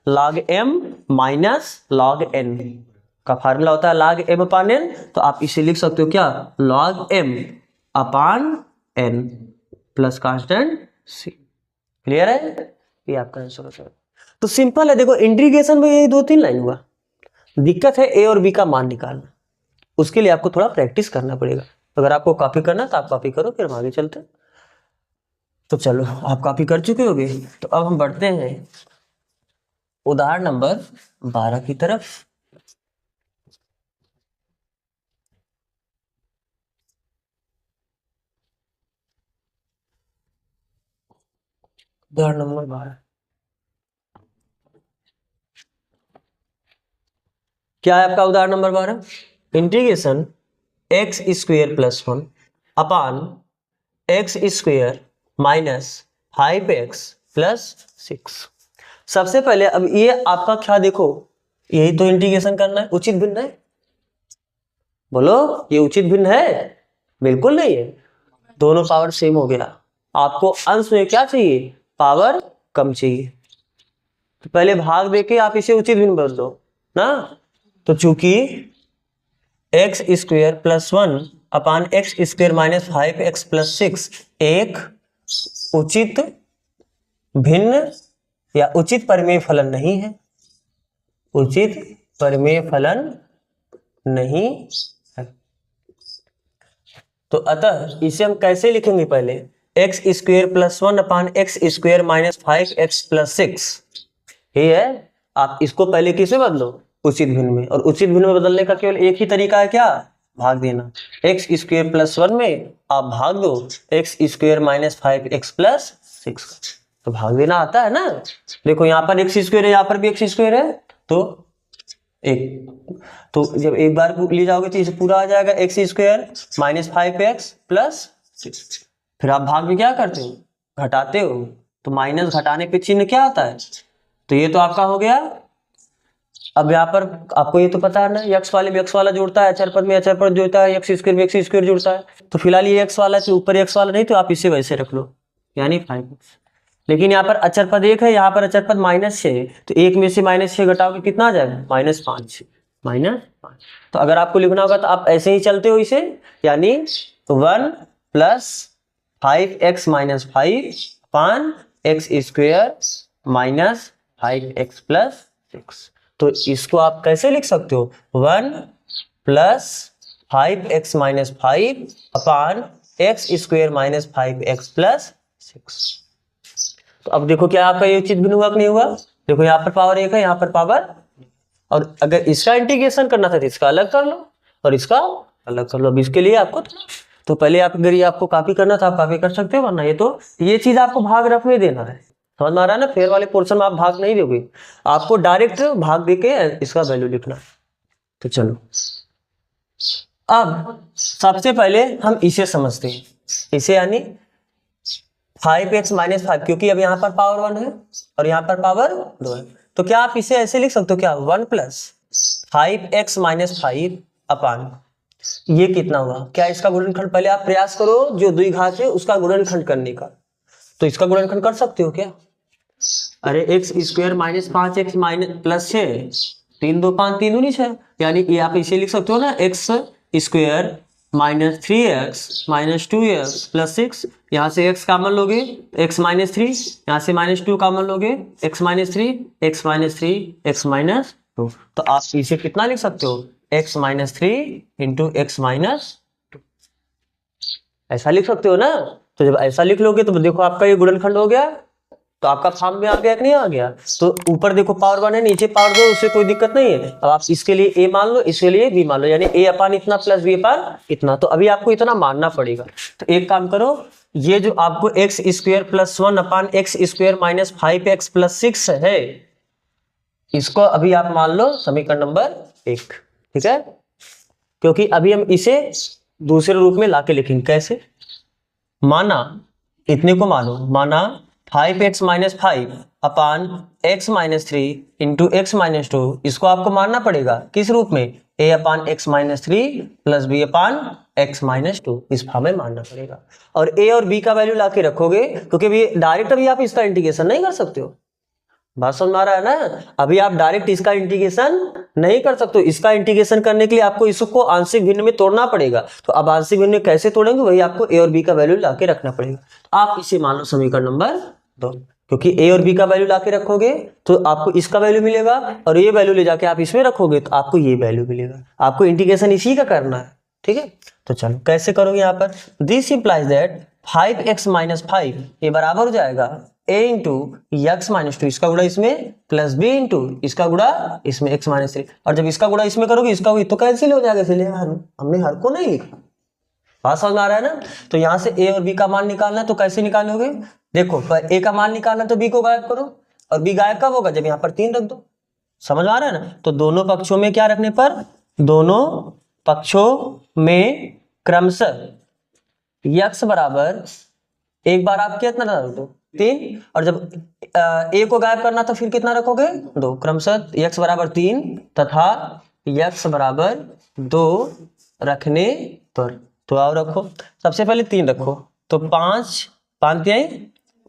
log m minus log n का फार्मूला होता है log m/n, तो आप इसे लिख सकते हो क्या log m/n plus constant c। Clear है, ये आपका आंसर होता है। तो सिंपल है, देखो इंटीग्रेशन में यही 2-3 लाइन हुआ। दिक्कत है a और b का मान निकालना, उसके लिए आपको थोड़ा प्रैक्टिस करना पड़ेगा। अगर आपको कॉपी करना तो आप कॉपी करो, फिर हम आगे चलते हैं। तो चलो आप कॉपी कर चुके होगे, तो अब हम बढ़ते हैं उदाहरण नंबर 12 की तरफ। उदाहरण नंबर 12, क्या है आपका उदाहरण number 12, integration x square plus 1 upon x square minus 5x plus 6। सबसे पहले अब ये आपका क्या देखो, यही तो इंटीग्रेशन करना है, उचित भिन्न है, बोलो ये उचित भिन्न है? बिल्कुल नहीं है, दोनों पावर सेम हो गया। आपको अंश में क्या चाहिए, पावर कम चाहिए, तो पहले भाग देके आप इसे उचित भिन्न बदल दो ना। तो चूंकि x square plus 1 upon x square minus 5x plus 6 एक उचित भिन्न या उचित परिमेय फलन नहीं है, उचित परिमेय फलन नहीं है। तो अतः इसे हम कैसे लिखेंगे, पहले x square plus 1 upon x square minus 5x plus 6 ये है। आप इसको पहले किसमें बदलो, उचित भिन्न में, और उचित भिन्न में बदलने का केवल एक ही तरीका है, क्या, भाग देना। एक्स स्क्वेयर प्लस 1 में आप भाग दो x square minus 5x plus 6, तो भाग देना आता है ना। देखो यहाँ पर एक्स स्क्वेयर है, यहाँ पर भी एक्स स्क्वेयर है, तो एक, तो जब एक बार ले जाओगे तो इसे पूरा आ जाएगा x square minus 5x plus 6। फिर आप भाग में क्या करते हो, घटाते हो, तो माइनस घटाने पे चिन्ह क्या आता है, तो ये तो आपका हो गया। अब यहाँ पर आपको ये तो पता है ना, एक्स वाले में एक्स वाला जुड़ता है, अचर पद में अचर पद जुड़ता है, एक्स स्क्वायर में एक्स स्क्वायर जुड़ता है, तो फिलहाल ये एक्स वाला है तो ऊपर एक्स वाला नहीं, तो आप इसे वैसे रख लो, यानी 5x। लेकिन यहाँ पर अचर पद 1 है, यहाँ पर अचर पद -6 है, तो 1 में से -6 घटाओगे कितना आ जाएगा, -5, -5। तो अगर आपको लिखना होगा तो आप ऐसे ही चलते हो इसे, यानी 1 plus 5x minus 5 upon x square minus 5x plus 6। तो इसको आप कैसे लिख सकते हो, 1 plus 5x minus 5 upon x square minus 5x plus 6। तो अब देखो क्या आपका ये उचित भिन्न हुआ कि नहीं हुआ, देखो यहाँ पर पावर 1 है, यहाँ पर पावर, और अगर इसका इंटीग्रेशन करना था तो इसका अलग कर लो और इसका अलग कर लो। अब इसके लिए आपको तो पहले आप, अगर ये आपको कॉपी करना था आप कॉपी कर सकते हो, वरना ये चीज आपको भाग रफ में देना है, समझ में आ रहा है ना। फेयर वाले पोर्शन में आप भाग नहीं दोगे, आपको डायरेक्ट भाग देके इसका वैल्यू लिखना। तो चलो अब सबसे पहले हम इसे समझते हैं, इसे यानी 5x माइनस 5, क्योंकि अब यहाँ पर पावर 1 है और यहाँ पर पावर 2 है, तो क्या आप इसे ऐसे लिख सकते हो, क्या 1 प्लस 5x माइनस 5 अपान ये कितना हुआ, क्या इसका गुणनखंड, पहले आप प्रयास करो जो द्विघात है उसका गुणनखंड करने का, तो इसका गुणनखंड कर सकते हो क्या। अरे x square minus 5x minus plus 6, 3 2 5 3 दूनी 6, यानी ये आप इसे लिख सकते हो ना, x square minus 3x minus 2x plus 6, यहाँ से x कॉमन लोगे x माइनस 3, यहाँ से -2 कॉमन लोगे x minus 3, x minus 3, x minus 2, तो आप इसे कितना लिख सकते हो, x minus 3 into x minus 2, ऐसा लिख सकते हो ना। तो जब ऐसा लिख लोगे तो देखो आपका ये गुणनखंड हो गया, तो आपका फॉर्म में आ गया कि नहीं आ गया। तो ऊपर देखो पावर 1 है, नीचे पावर 2, उससे कोई दिक्कत नहीं है। अब आप इसके लिए a मान लो, इसके लिए b मान लो, यानी a अपान इतना प्लस b अपान इतना, तो अभी आपको इतना मानना पड़ेगा। तो एक काम करो, ये जो आपको x square plus 1 upon x square minus 5x plus 6 है, इसको अभी आप मान लो समीकरण नंबर 1, ठीक है, क्योंकि अभी हम इसे दूसरे रूप में लाके लिखेंगे। कैसे, माना इतने को मानो, माना 5x minus 5 upon x minus 3 into x minus 2, इसको आपको मानना पड़ेगा किस रूप में, a upon x minus 3 plus B upon x minus 2, इस फॉर्म में मानना पड़ेगा। और a और b का वैल्यू लाके रखोगे, क्योंकि अभी डायरेक्ट अभी आप इसका इंटीग्रेशन नहीं कर सकते हो, बात समझ आ रहा है ना। अभी आप डायरेक्ट इसका इंटीग्रेशन नहीं कर सकते, इसका इंटीग्रेशन करने के लिए आपको इसको आंशिक भिन्न में तोड़ना पड़ेगा। तो अब आंशिक भिन्न में कैसे तोड़ेंगे, वही आपको a और b का वैल्यू लाके रखना पड़ेगा। तो आप इसे मान लो समीकरण नंबर 2, क्योंकि a और b का वैल्यू लाके रखोगे तो आपको इसका वैल्यू मिलेगा, और ये वैल्यू ले जाके आप इसमें रखोगे तो आपको ये वैल्यू मिलेगा। आपको इंटीग्रेशन इसी का करना है, ठीक है। तो चलो कैसे करोगे, यहाँ पर this implies that 5x minus 5 ये बराबर हो जाएगा a इंटू एक्स माइनस 2, इसका गुणा इसमें, प्लस b इंटू इसका गुणा इसमें x माइनस 3, और जब इसका गुणा इसमें करोगे इसका तो कैंसिल हो जाएगा, इसलिए हमने हर को नहीं लिखा। बात समझ में आ रहा है ना। तो यहाँ से a और b का मान निकालना है, तो कैसे निकालोगे, देखो a का मान निकालना तो b को गायब करो, और b गायब कब होगा, जब यहाँ पर 3 रख दो, समझ आ रहा है ना। तो दोनों पक्षों में क्या रखने पर, दोनों पक्षों में क्रमशः यक्स बराबर, एक बार आप कितना डाल दो 3, और जब ए को गायब करना तो फिर कितना रखोगे 2, क्रमशः यक्स बराबर 3 तथा यक्स बराबर 2 रखने पर। तो आओ रखो, सबसे पहले 3 रखो, तो 5 5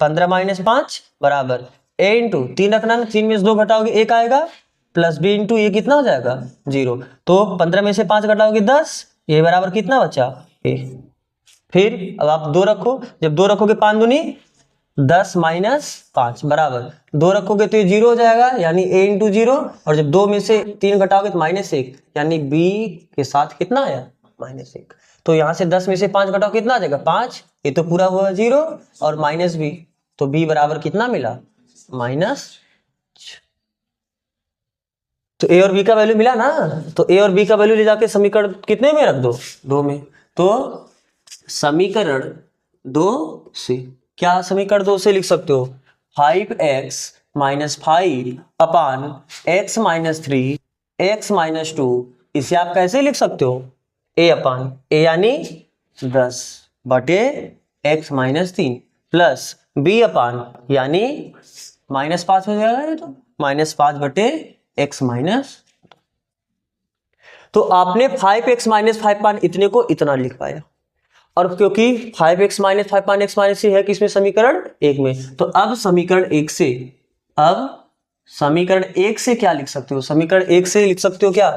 15 माइनस 5 बराबर ए इंटू 3 रखना ना, 3 में से 2 घटाओगे 1 आएगा, प्लस बी इंटू ये कितना हो जाएगा 0। तो 15 में से 5 घटाओगे 10, ये बराबर कितना बचा ए। फिर अब आप 2 रखो, जब 2 रखोगे 5 दूनी 10 माइनस 5 बराबर 2 रखोगे तो ये 0 हो जाएगा, यानी ए इंटू 0, और जब 2 में से 3 घटाओगे तो -1, यानी बी के साथ कितना आया -1। तो यहाँ से 10 में से 5 घटाओ कितना आ जाएगा 5, ये तो पूरा हुआ 0 और माइनस बी, तो बी बराबर कितना मिला माइनस। तो ए और बी का वैल्यू मिला ना, तो ए और बी का वैल्यू ले जाके समीकरण कितने में रख दो 2 में। तो समीकरण 2 से, क्या समीकरण 2 से लिख सकते हो 5x माइनस 5 अपान x माइनस 3 x माइनस 2, इसे आप कैसे लिख सकते हो a अपान a यानी 10 बटे x माइनस 3 प्लस b अपान यानी -5 हो जाएगा, ये तो -5 बटे x माइनस। तो आपने 5x माइनस 5 पान इतने को इतना लिख पाया, और क्योंकि 5x माइनस 5 पान x माइनस 3 है किसमें समीकरण 1 में, तो अब समीकरण 1 से, अब समीकरण 1 से क्या लिख सकते हो, समीकरण 1 से लिख सकते हो क्या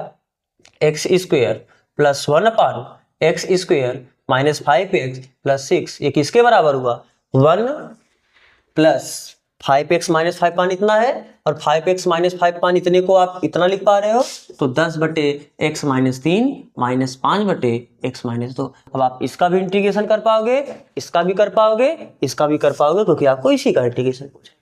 x स्क्वायर प्लस 1 अपान x square minus 5x plus 6, ये किसके बराबर हुआ 1 प्लस 5x माइनस 5 पान इतना है, और 5x माइनस 5 पान इतने को आप इतना लिख पा रहे हो, तो 10 बटे x माइनस 3 माइनस 5 बटे x माइनस 2। अब आप इसका भी इंटीग्रेशन कर पाओगे, इसका भी कर पाओगे, इसका भी कर पाओगे, क्योंकि आपको इसी का इंटीग्रेशन पूछा।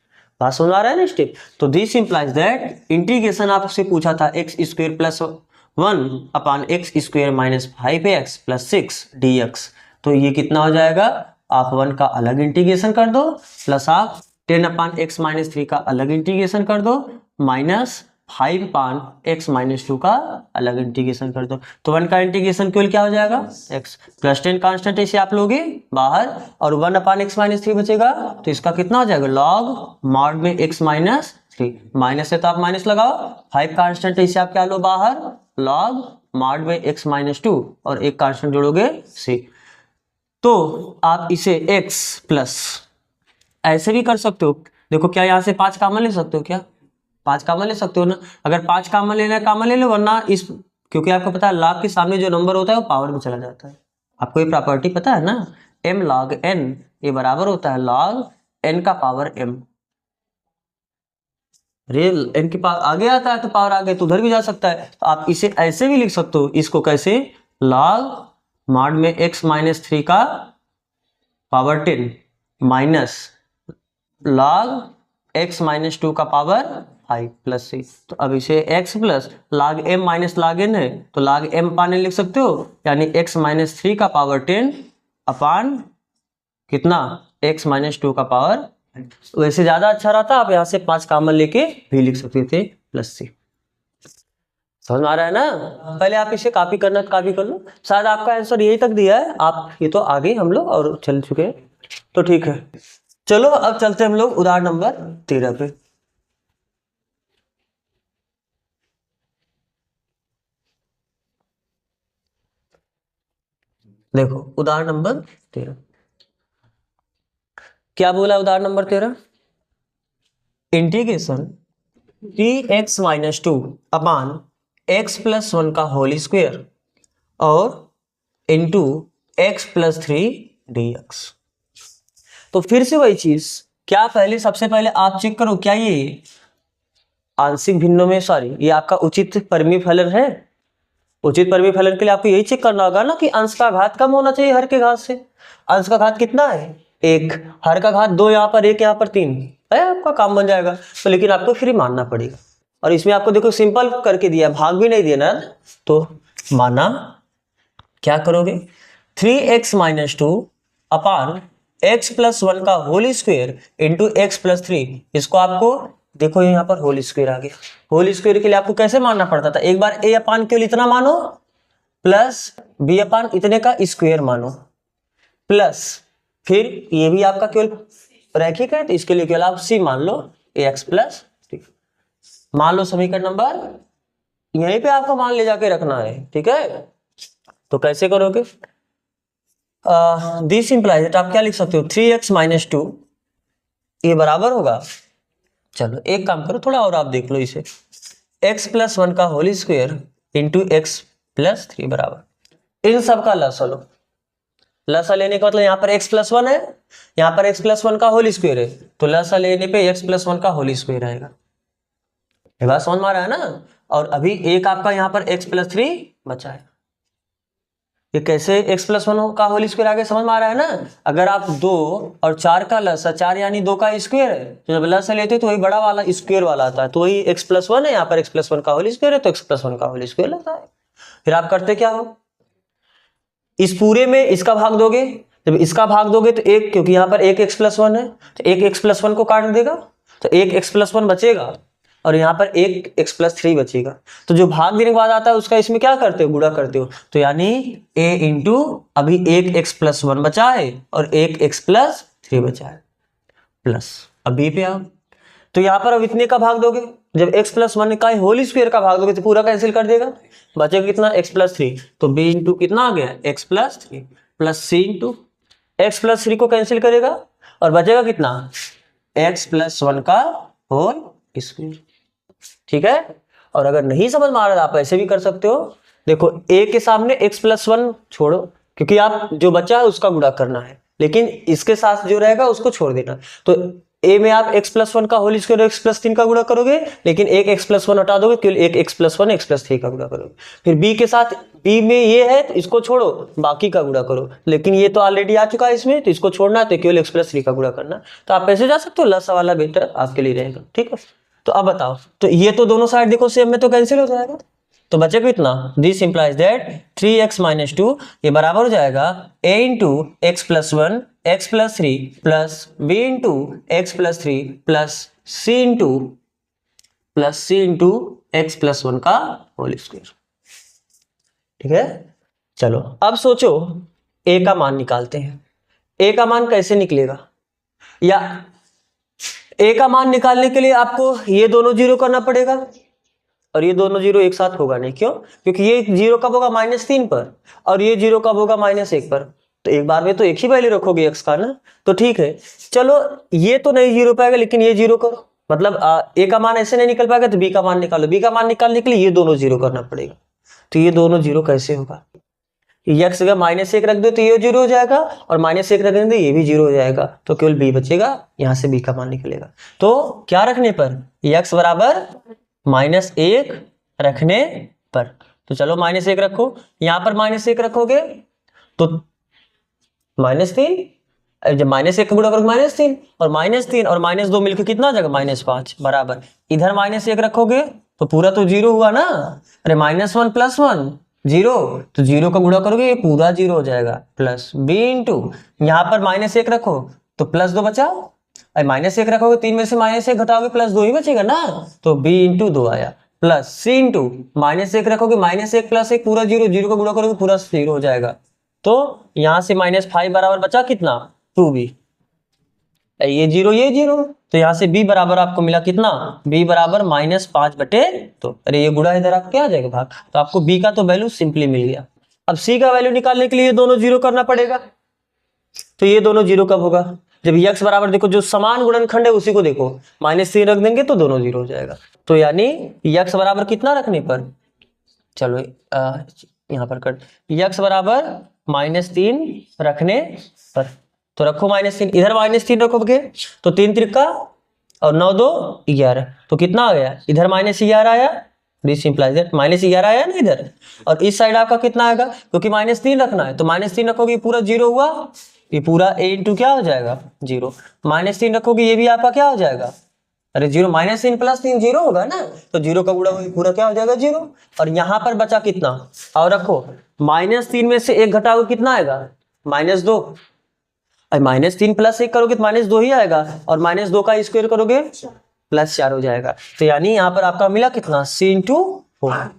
बात समझ आ रहा है ना स्टेप। तो दिस इंप्लाइज दैट इंटीग्रेशन आपसे पूछा था x स्क्वायर प्लस 1 अपान x square minus 5x plus 6 dx, तो ये कितना हो जाएगा, आप 1 का अलग इंटीग्रेशन कर दो, प्लस आप 10 अपान x माइनस 3 का अलग इंटीग्रेशन कर दो, माइनस 5 अपान x माइनस 2 का अलग इंटीग्रेशन कर दो। तो 1 का इंटीग्रेशन केवल क्या हो जाएगा x, प्लस 10 कांस्टेंट इसे आप लोगे बाहर, और 1 अपान x माइनस 3 बचेगा, तो इसका कितना हो जाएगा लॉग मॉड में x माइनस 3, माइनस है तो आप माइनस लगाओ, 5 कांस्टेंट इसे आप क्या लो बाहर, लॉग मॉड में x माइनस 2, और एक कांस्टेंट जोड़ोगे c। तो आप इसे x प्लस ऐसे भी कर सकते हो, देखो क्या यहाँ से 5 कॉमन ले सकते हो, क्या 5 कॉमन ले सकते हो ना, अगर 5 कॉमन लेना है कॉमन ले लो, वरना इस, क्योंकि आपको पता है लॉग के सामने जो नंबर होता है वो पावर में चला जाता है, आपको ये प्रॉपर्टी पता है ना, m log n ये बराबर होता है log n का पावर m। रियल n के पावर आगे आता है तो पावर आगे तो उधर भी जा सकता है, तो आप इसे ऐसे भी लिख सकते हो, इसको कैसे log मॉड में x माइनस 3 का power 10 minus log x minus 2 का पावर 5 प्लस 6। तो अब इसे x plus log m minus log n है, तो log m पाने लिख सकते हो, यानी x माइनस 3 का पावर 10 अपान कितना x माइनस 2 का पावर। वैसे ज्यादा अच्छा रहता, आप यहाँ से 5 कॉमन लेके भी लिख सकते थे प्लस c। समझ में आ रहा है ना, पहले आप इसे कॉपी करना कॉपी कर लो, शायद आपका आंसर यही तक दिया है, आप ये तो आगे हम लोग और चल चुके हैं, तो ठीक है। चलो अब चलते हैं हम लोग उदाहरण नंबर 13 पे। देखो उदाहरण नंबर 13 क्या बोला, उदाहरण नंबर 13 इंटीग्रेशन 3x माइनस 2 अपान x प्लस 1 का होल स्क्वायर और इंटू x प्लस 3 dx। तो फिर से वही चीज, क्या पहले सबसे पहले आप चेक करो क्या ये आंशिक भिन्नों में, सॉरी ये आपका उचित परिमेय फलन है। उचित परिमेय फलन के लिए आपको यही चेक करना होगा ना कि अंश का घात कम होना चाहिए हर के घात से। अंश का घात कितना है 1, हर का घात 2, यहाँ पर 1 यहाँ पर 3 है, आपका काम बन जाएगा। तो लेकिन आपको फिर मानना पड़ेगा, और इसमें आपको देखो सिंपल करके दिया, भाग भी नहीं देना, तो माना क्या करोगे 3x माइनस 2 अपान x प्लस 1 का whole square into x plus 3, इसको आपको देखो यहाँ पर होल स्क्वायर आ गया। होल स्क्वायर के लिए आपको कैसे मानना पड़ता था, एक बार a अपान केवल इतना मानो प्लस b अपान इतने का स्क्वायर मानो प्लस फिर ये भी आपका केवल रैखिक है तो इसके लिए केवल आप c मान लो ax प्लस, मान लो समीकरण नंबर यहीं पे आपको मान ले जाके रखना है, ठीक है। तो कैसे करोगे, दिस इंप्लाइज दैट आप क्या लिख सकते हो 3x माइनस 2 ये बराबर होगा, चलो एक काम करो थोड़ा और आप देख लो इसे, x प्लस 1 का whole square into x plus 3 बराबर इन सब का लसा लो। लसा लेने का मतलब यहाँ पर x प्लस 1 है, यहाँ पर x प्लस 1 का होल स्क्वायर है, तो लसा लेने पे x प्लस 1 का होल स्क्वायर आएगा। ये बात समझ में आ रहा है ना। और अभी एक आपका यहाँ पर x प्लस 3 बचा है, ये कैसे x प्लस 1 का होल स्क्वायर आगे समझ में आ रहा है ना। अगर आप 2 और 4 का लसा, 4 यानी 2 का स्क्वायर है, तो जब लसा लेते तो वही बड़ा वाला स्क्वायर वाला आता है, तो वही x प्लस 1 है, यहाँ पर x प्लस 1 का होल स्क्वायर है तो x प्लस 1 का होल स्क्वायर लगता है। फिर आप करते क्या हो, इस पूरे में इसका भाग दोगे, जब इसका भाग दोगे तो एक, क्योंकि यहाँ पर एक x प्लस 1 है तो एक x प्लस 1 को काट देगा तो एक x प्लस 1 बचेगा और यहाँ पर एक x प्लस 3 बचेगा। तो जो भाग देने के बाद आता है उसका इसमें क्या करते हो, गुणा करते हो, तो यानी a इंटू अभी एक x प्लस 1 बचा है और एक x प्लस 3 बचा है प्लस, अब b पे आओ तो यहाँ पर अब इतने का भाग दोगे, जब x प्लस 1 का होल स्क्वायर का भाग दोगे तो पूरा कैंसिल कर देगा, बचेगा कितना x प्लस 3, तो b इंटू कितना आ गया x plus 3 plus c into x plus 3 को कैंसिल करेगा और बचेगा कितना x प्लस 1 का होल स्क्वायर, ठीक है। और अगर नहीं समझ में आ रहा आप ऐसे भी कर सकते हो, देखो a के सामने x प्लस 1 छोड़ो क्योंकि आप जो बचा है उसका गुणा करना है, लेकिन इसके साथ जो रहेगा उसको छोड़ देना। तो a में आप x प्लस 1 का होल स्क्वायर x प्लस 3 का गुणा करोगे, लेकिन एक x प्लस 1 हटा दोगे, केवल एक x प्लस 1 x प्लस 3 का गुणा करोगे। फिर b के साथ, b में ये है तो इसको छोड़ो, बाकी का गुणा करो, लेकिन ये तो ऑलरेडी आ चुका है इसमें तो इसको छोड़ना है, तो केवल x प्लस 3 का गुणा करना। तो आप ऐसे जा सकते हो, लसा वाला बेटर आपके लिए रहेगा, ठीक है। तो अब बताओ, तो ये तो दोनों साइड देखो सेम में तो कैंसिल हो जाएगा, तो बचेगा इतना, this implies that 3x minus 2 ये बराबर हो जाएगा a into x plus 1 x plus 3 plus b into x plus 3 plus c into x plus 1 का होल स्क्वायर, ठीक है। चलो अब सोचो a का मान निकालते हैं। a का मान कैसे निकलेगा, या a का मान निकालने के लिए आपको ये दोनों जीरो करना पड़ेगा और ये दोनों जीरो एक साथ होगा नहीं, क्यों, क्योंकि ये जीरो कब होगा -3 पर और ये जीरो कब होगा -1 पर, तो एक बार में तो एक ही वैल्यू रखोगे x का ना, तो ठीक है। चलो ये तो नहीं जीरो पाएगा लेकिन ये जीरो करो, मतलब a का मान ऐसे नहीं निकल पाएगा तो b का मान निकालो, b का मान निकालने के लिए ये दोनों जीरो करना पड़ेगा। तो ये दोनों जीरो कैसे होगा, x जगह -1 रख दो तो ये जीरो हो जाएगा और -1 रख देंगे ये भी जीरो हो जाएगा, तो केवल b बचेगा, यहाँ से b का मान निकलेगा। तो क्या रखने पर, x बराबर -1 रखने पर, तो चलो -1 रखो, यहां पर -1 रखोगे तो -3, जब -1 का गुणा करोगे -3 और -3 और -2 मिलकर कितना आ जाएगा -5 बराबर, इधर -1 रखोगे तो पूरा तो जीरो हुआ ना, अरे -1 प्लस 1 जीरो, तो जीरो का गुणा करोगे ये पूरा जीरो हो जाएगा, प्लस b इंटू यहाँ पर -1 रखो तो +2 बचा, -1 रखोगे 3 में से -1 घटाओगे +2 ही बचेगा ना, तो b इंटू 2 आया, प्लस c इंटू -1 रखोगे -1 प्लस 1 पूरा जीरो, जीरो का गुणा करोगे पूरा जीरो हो जाएगा, तो यहाँ से -5 बराबर बचा कितना 2b, ये जीरो, तो यहाँ से b बराबर आपको मिला कितना, b बराबर -5/2, तो अरे ये गुणा इधर आपको क्या आ जाएगा भाग, तो आपको b का तो वैल्यू सिंपली मिल गया। अब c का वैल्यू निकालने के लिए ये दोनों जीरो करना पड़ेगा, तो ये दोनों जीरो कब होगा, जब x बराबर देखो जो समान गुणनखंड है उसी को देखो, -3 रख देंगे तो दोनों जीरो हो जाएगा, तो यानी x बराबर कितना रखने पर, चलो यहाँ पर कर, x बराबर -3 रखने पर, तो रखो -3, इधर -3 रखोगे तो 3 त्रिका और 9 2 11, तो कितना आ गया, इधर -11 आया, दिस इंप्लाइज दैट -11 आया ना इधर, और इस साइड आपका कितना आएगा, क्योंकि -3 रखना है तो -3 रखोगे पूरा जीरो हुआ, ये पूरा a इंटू क्या हो जाएगा जीरो, -3 रखोगे ये भी आपका क्या हो जाएगा, अरे जीरो, -3 प्लस 3 जीरो होगा ना, तो जीरो का गुणा पूरा क्या हो जाएगा जीरो, और यहाँ पर बचा कितना, और रखो -3 में से 1 घटाओगे कितना आएगा -2, -3 प्लस 1 करोगे तो -2 ही आएगा, और -2 का स्क्वायर करोगे +4 हो जाएगा। तो यानी यहाँ पर आपका मिला कितना, c इंटू 4।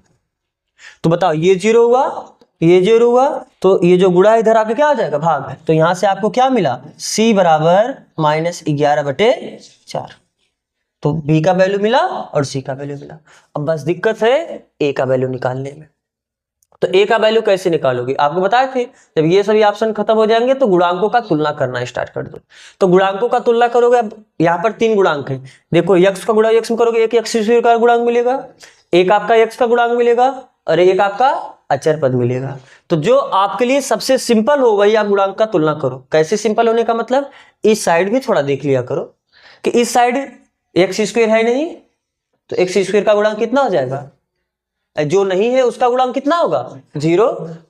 तो बताओ ये 0 हुआ, ये 0 हुआ, तो ये जो गुणा इधर आके क्या आ जाएगा, भाग। तो यहाँ से आपको क्या मिला, c बराबर -11/4। तो b का वैल्यू मिला और c का वैल्यू मिला। अब बस दिक्कत है a का वैल्यू निकालने में। तो a का वैल्यू कैसे निकालोगे, आपको बताए थे जब ये सभी ऑप्शन खत्म हो जाएंगे तो गुणांकों का तुलना करना स्टार्ट कर दो। तो गुणांकों का तुलना करोगे, अब यहाँ पर 3 गुणांक है, देखो x का गुणा x में करोगे, एक x² का गुणांक मिलेगा, एक आपका x का गुणांक मिलेगा और एक आपका अचर पद मिलेगा। तो जो आपके लिए सबसे सिंपल हो वही आप गुणांक का तुलना करो। कैसे सिंपल होने का मतलब, इस साइड भी थोड़ा देख लिया करो कि इस साइड x² है नहीं, तो x² का गुणांक कितना हो जाएगा, जो नहीं है उसका गुणांक कितना होगा, 0।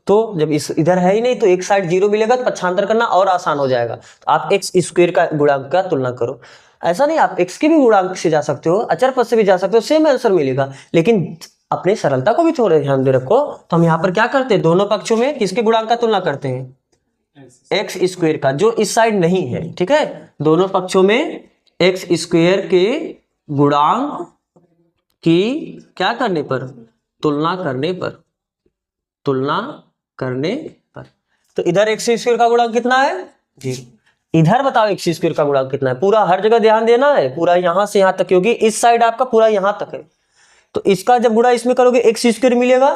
तो जब इस इधर है ही नहीं तो एक साइड 0 मिलेगा, तो पक्षांतर करना और आसान हो जाएगा। तो आप x² का गुणांक का तुलना करो। ऐसा नहीं आप x के भी गुणांक से जा सकते हो, अचर पद से भी जा सकते हो, सेम आंसर मिलेगा, लेकिन अपने सरलता को भी थोड़े ध्यान दे रखो। तो हम यहाँ पर क्या करते हैं, दोनों पक्षों में किसके गुणांक का तुलना करते हैं, x² का, जो इस साइड नहीं है। ठीक है, दोनों पक्षों में x² के गुणांक की क्या करने पर, तुलना करने पर, तुलना करने पर। तो इधर x² का गुणांक कितना है, 0। इधर बताओ x² का गुणांक कितना है, पूरा हर जगह ध्यान देना है, पूरा यहां से यहां तक, क्योंकि इस साइड आपका पूरा यहां तक है। तो इसका जब गुणा इसमें करोगे x² मिलेगा,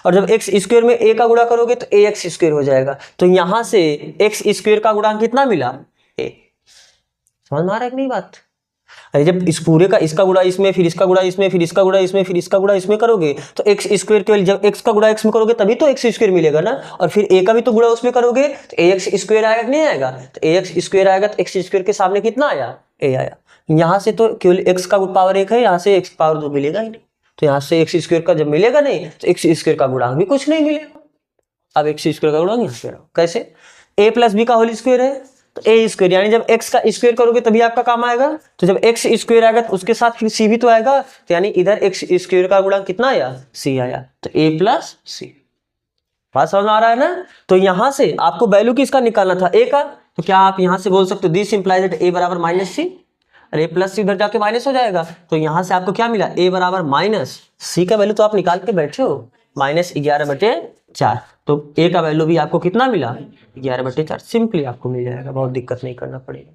और जब x² में a का गुणा करोगे तो ax² हो जाएगा। तो यहां से x² का गुणांक कितना मिला, a। समझ में आ रहा है कि नहीं बात। अरे जब इस पूरे का इसका गुणा इसमें, फिर इसका गुणा इसमें, फिर इसका गुणा इसमें, फिर इसका गुणा इसमें करोगे तो x² के, जब x का गुणा x में करोगे तभी तो x² मिलेगा ना, और फिर a का भी तो गुणा उसमें करोगे तो ax² आएगा कि नहीं आएगा। तो ax² आएगा तो x² के सामने कितना आया, a आया। यहाँ से तो केवल x का पावर 1 है, यहाँ से x पावर 2 मिलेगा ही नहीं। तो यहाँ से x² का जब मिलेगा नहीं तो x² का गुणांक भी कुछ नहीं मिलेगा। अब x² का गुणांक यहाँ पे कैसे, a + b का होल स्क्वायर है तो a², यानी जब x का स्क्वायर करोगे तभी आपका काम आएगा। तो जब x² आएगा तो उसके साथ फिर c भी तो आएगा, तो यानी इधर x² का गुणांक कितना आया, c आया। तो a + c। बात समझ में आ रहा है ना। तो यहां से आपको वैल्यू किसका निकालना था, a का। तो क्या आप यहां से बोल सकते हो दिस इंप्लाइज दैट a बराबर -c, अरे a + c उधर जाके माइनस हो जाएगा। तो यहां से आपको क्या मिला, a बराबर -c का वैल्यू तो आप निकाल के बैठे हो, -11/4। तो a का वैल्यू भी आपको कितना मिला, 11/4। सिंपली आपको मिल जाएगा, बहुत दिक्कत नहीं करना पड़ेगा।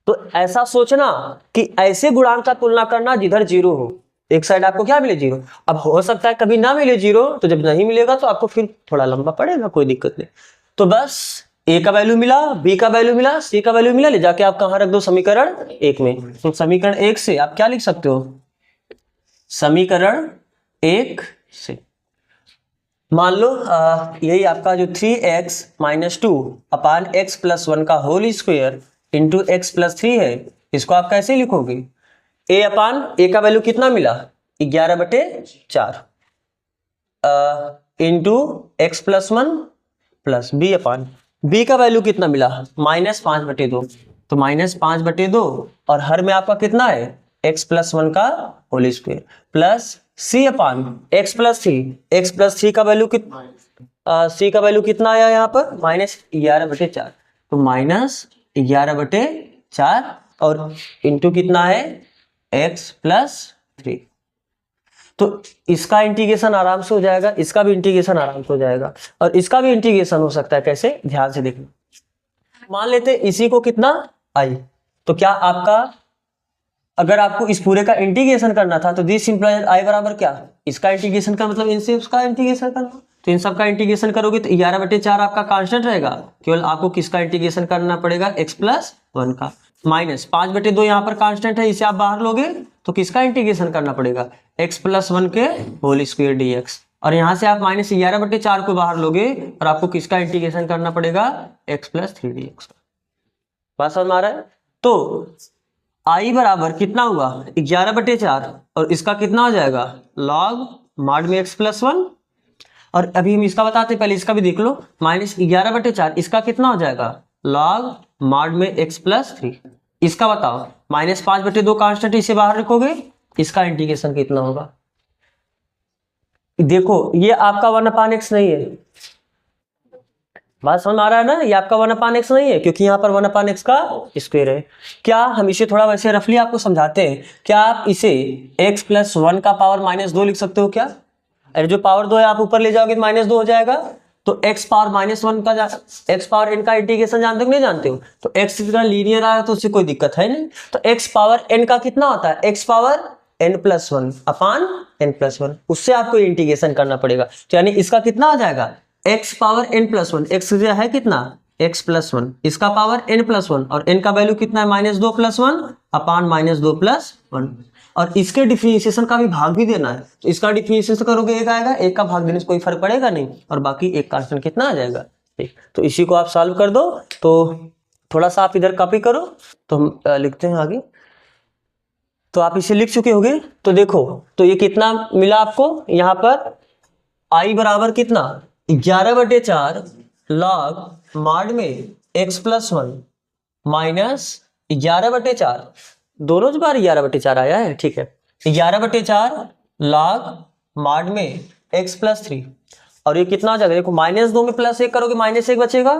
तो ऐसा सोचना कि ऐसे गुणांक का तुलना करना जिधर 0 हो, एक साइड आपको क्या मिले, 0। अब हो सकता है कभी ना मिले 0, तो जब नहीं मिलेगा तो आपको फिर थोड़ा लंबा पड़ेगा, कोई दिक्कत नहीं। तो बस a का वैल्यू मिला, b का वैल्यू मिला, c का वैल्यू मिला, ले जाके आप कहाँ रख दो, समीकरण 1 में। तो समीकरण 1 से आप क्या लिख सकते हो, समीकरण 1 से मान लो यही आपका जो 3x - 2 अपान x + 1 का होल स्क्वायर इंटू x + 3 है, इसको आप कैसे लिखोगे, a अपान a का वैल्यू कितना मिला, 11/4 इंटू x + 1 प्लस b अपान b का वैल्यू कितना मिला, -5/2। तो -5/2 और हर में आपका कितना है, x + 1 का होल स्क्वायर प्लस c अपान x + 3। x + 3 का वैल्यू कितना, c का वैल्यू कितना आया यहाँ पर, -11/4। तो -11/4 और इंटू कितना है, x + 3। तो इसका इंटीग्रेशन आराम से हो जाएगा, इसका भी इंटीग्रेशन आराम से हो जाएगा, और इसका भी इंटीग्रेशन हो सकता है। कैसे, ध्यान से देखना। मान लेते इसी को कितना i, तो क्या आपका, अगर आपको इस पूरे का इंटीग्रेशन करना था तो दिस इंप्लाइज i बराबर क्या, इसका इंटीग्रेशन का मतलब इनसे उसका इंटीग्रेशन करना। तो इन सब का इंटीग्रेशन करोगे तो 11/4 आपका कांस्टेंट रहेगा, केवल आपको किसका इंटीग्रेशन करना पड़ेगा, x + 1 का। -5/2 यहाँ पर कांस्टेंट है, इसे आप बाहर लोगे तो किसका इंटीग्रेशन करना पड़ेगा, x + 1 के होल स्क्वायर dx। और यहाँ से आप -11/4 को बाहर लोगे और आपको किसका इंटीग्रेशन करना पड़ेगा, x + 3 dx। बात समझ में आ रहा है। तो i बराबर कितना हुआ, 11/4 और इसका कितना हो जाएगा, log mod में x + 1। और अभी हम इसका बताते, पहले इसका भी देख लो, -11/4 इसका कितना हो जाएगा, log mod में x + 3। इसका बताओ, -5/2 कांस्टेंट, इसे बाहर रखोगे, इसका इंटीग्रेशन कितना होगा। देखो ये आपका 1/x नहीं है, बात समझ में आ रहा है ना? ये आपका 1/x नहीं है क्योंकि यहाँ पर 1/x का स्क्वायर है। क्या हम इसे थोड़ा वैसे रफली आपको समझाते हैं, क्या आप इसे x प्लस 1 का पावर -2 लिख सकते हो क्या? अरे जो पावर 2 है आप ऊपर ले जाओगे तो -2 हो जाएगा। तो x पावर -1 का x पावर n का इंटीग्रेशन जानते हो नहीं जानते हो? तो x कितना लीनियर आया तो उससे कोई दिक्कत है नहीं। तो x पावर n का कितना होता है? x पावर n+1 अपान n+1, उससे आपको इंटीग्रेशन करना पड़ेगा। तो यानी इसका कितना हो जाएगा? x पावर n+1, x है कितना? x+1, इसका पावर n+1 और n का वैल्यू कितना है? -2 + 1 अपान -2 + 1। और इसके डिफरेंशिएशन का भी भाग भी देना है, तो इसका डिफरेंशिएशन करोगे एक आएगा, एक का भाग देने से कोई फर्क पड़ेगा नहीं, और बाकी एक कांस्टेंट कितना आ जाएगा। ठीक, तो इसी को आप सॉल्व कर दो। तो थोड़ा सा आप इधर कॉपी करो, तो हम लिखते हैं आगे। तो आप इसे लिख चुके होंगे। तो देखो, तो ये कितना मिला आपको यहाँ पर? i बराबर कितना? 11/4 log mod में x+1 माइनस 11/4, दोनों बार 11/4 आया है, ठीक है। 11/4 log mod में x+3, और ये कितना हो जाएगा? देखो -2 में +1 करोगे -1 बचेगा,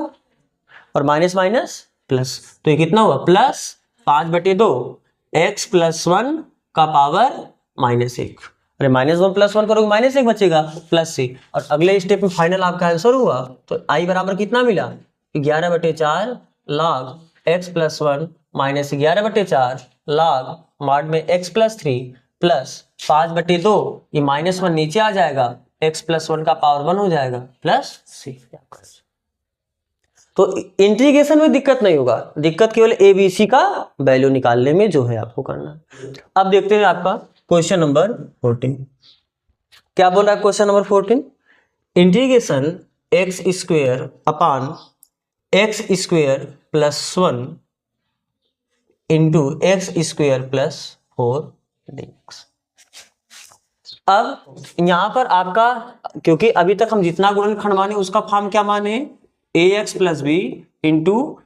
और माइनस माइनस प्लस, तो ये कितना हुआ? +5/2 x+1 का पावर -1। अरे -1 + 1 करोगे -1 बचेगा, +6, और अगले स्टेप में फाइनल आपका आंसर हुआ। तो i बराबर कितना मिला? 11/4 log x+1 minus 11/4 log mod में x+3 प्लस 5/2, ये -1 नीचे आ जाएगा, x+1 का पावर 1 हो जाएगा, +6। तो इंटीग्रेशन में दिक्कत नहीं होगा, दिक्कत केवल ABC का वैल्यू निकालने में जो है आपको करना। अब देखते हैं आपका क्वेश्चन नंबर 14 क्या बोल रहा है। क्वेश्चन नंबर 14, इंटीग्रेशन x² अपान x² + 1 इंटू x² + 4 dx। अब यहां पर आपका, क्योंकि अभी तक हम जितना गुणनखंड माने उसका फॉर्म क्या माने? ax + b into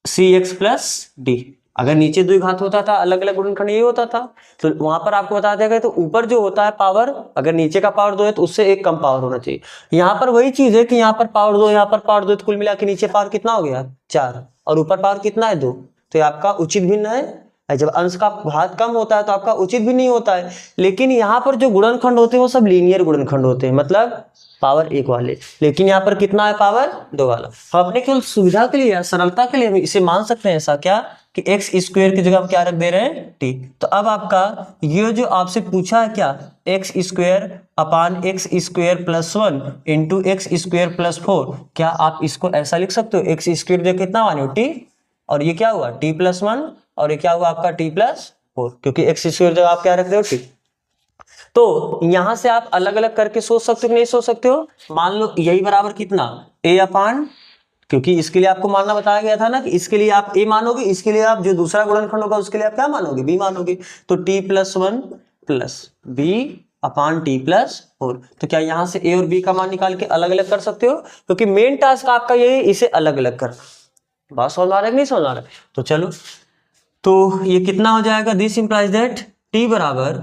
cx + d। अगर नीचे द्विघात होता था, अलग अलग गुणनखंड ये होता था, तो वहां पर आपको बता दिया गया, तो ऊपर जो होता है पावर, अगर नीचे का पावर 2 है तो उससे एक कम पावर होना चाहिए। यहाँ पर वही चीज है कि यहाँ पर पावर 2, यहाँ पर पावर 2, तो कुल मिला के नीचे पावर कितना हो गया? 4, और ऊपर पावर कितना है? 2। तो ये आपका उचित भिन्न है। जब अंश का घात कम होता है तो आपका उचित भी नहीं होता है। लेकिन यहाँ पर जो गुणनखंड होते हैं वो सब लीनियर गुणनखंड होते हैं, मतलब पावर 1 वाले। लेकिन यहाँ पर कितना है? पावर 2 वाला। हम अपने केवल सुविधा के लिए या सरलता के लिए हम इसे मान सकते हैं ऐसा क्या कि x² की जगह हम क्या रख दे रहे हैं? t। तो अब आपका ये जो आपसे पूछा है क्या, x² अपान x² + 1 इंटू x² + 4, क्या आप इसको ऐसा लिख सकते हो? x² जगह कितना माने हो? t, और ये क्या हुआ? t + 1, और ये क्या हुआ आपका? t + 4, क्योंकि x² जगह आप क्या रख रहे हो? t। तो यहां से आप अलग अलग करके सोच सकते हो कि नहीं सोच सकते हो? मान लो यही बराबर कितना? a अपान, क्योंकि इसके लिए आपको मानना बताया गया था ना कि इसके लिए आप a मानोगे, इसके लिए आप जो दूसरा गुणनखंड होगा उसके लिए आप क्या मानोगे? b मानोगे। तो t + 1 + b अपान t + 4। तो क्या यहां से a और b का मान निकाल के अलग अलग कर सकते हो? क्योंकि मेन टास्क आपका यही, इसे अलग अलग करना। बात समझ आ रहा है कि नहीं समझ आ रहा है? तो चलो, तो ये कितना हो जाएगा? दिस इंप्लाइज दैट t बराबर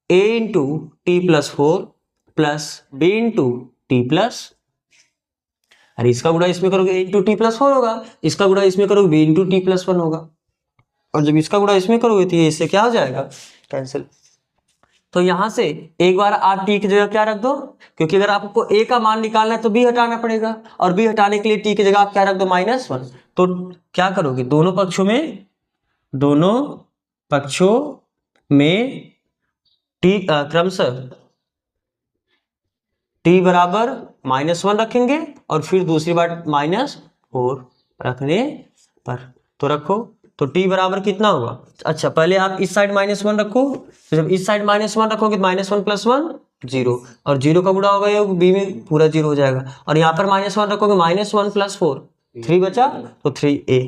a into t + 4 plus b into t +, अरे इसका गुणा इसमें करोगे a इंटू t + 4 होगा, इसका गुणा इसमें करोगे b इंटू t + 1 होगा, और जब इसका गुणा इसमें करोगे तो ये इससे क्या हो जाएगा? कैंसिल। तो यहां से एक बार आप t की जगह क्या रख दो, क्योंकि अगर आपको a का मान निकालना है तो b हटाना पड़ेगा, और b हटाने के लिए t की जगह आप क्या रख दो? -1। तो क्या करोगे? दोनों पक्षों में t क्रमशः t बराबर -1 रखेंगे, और फिर दूसरी बार -4 रखने पर। तो रखो, तो t बराबर कितना होगा? अच्छा, पहले आप इस साइड -1 रखो, तो जब इस साइड -1 रखोगे तो -1 + 1 0, और 0 का गुणा होगा ये b में पूरा 0 हो जाएगा, और यहाँ पर -1 रखोगे, -1 + 4 3 बचा, तो 3a।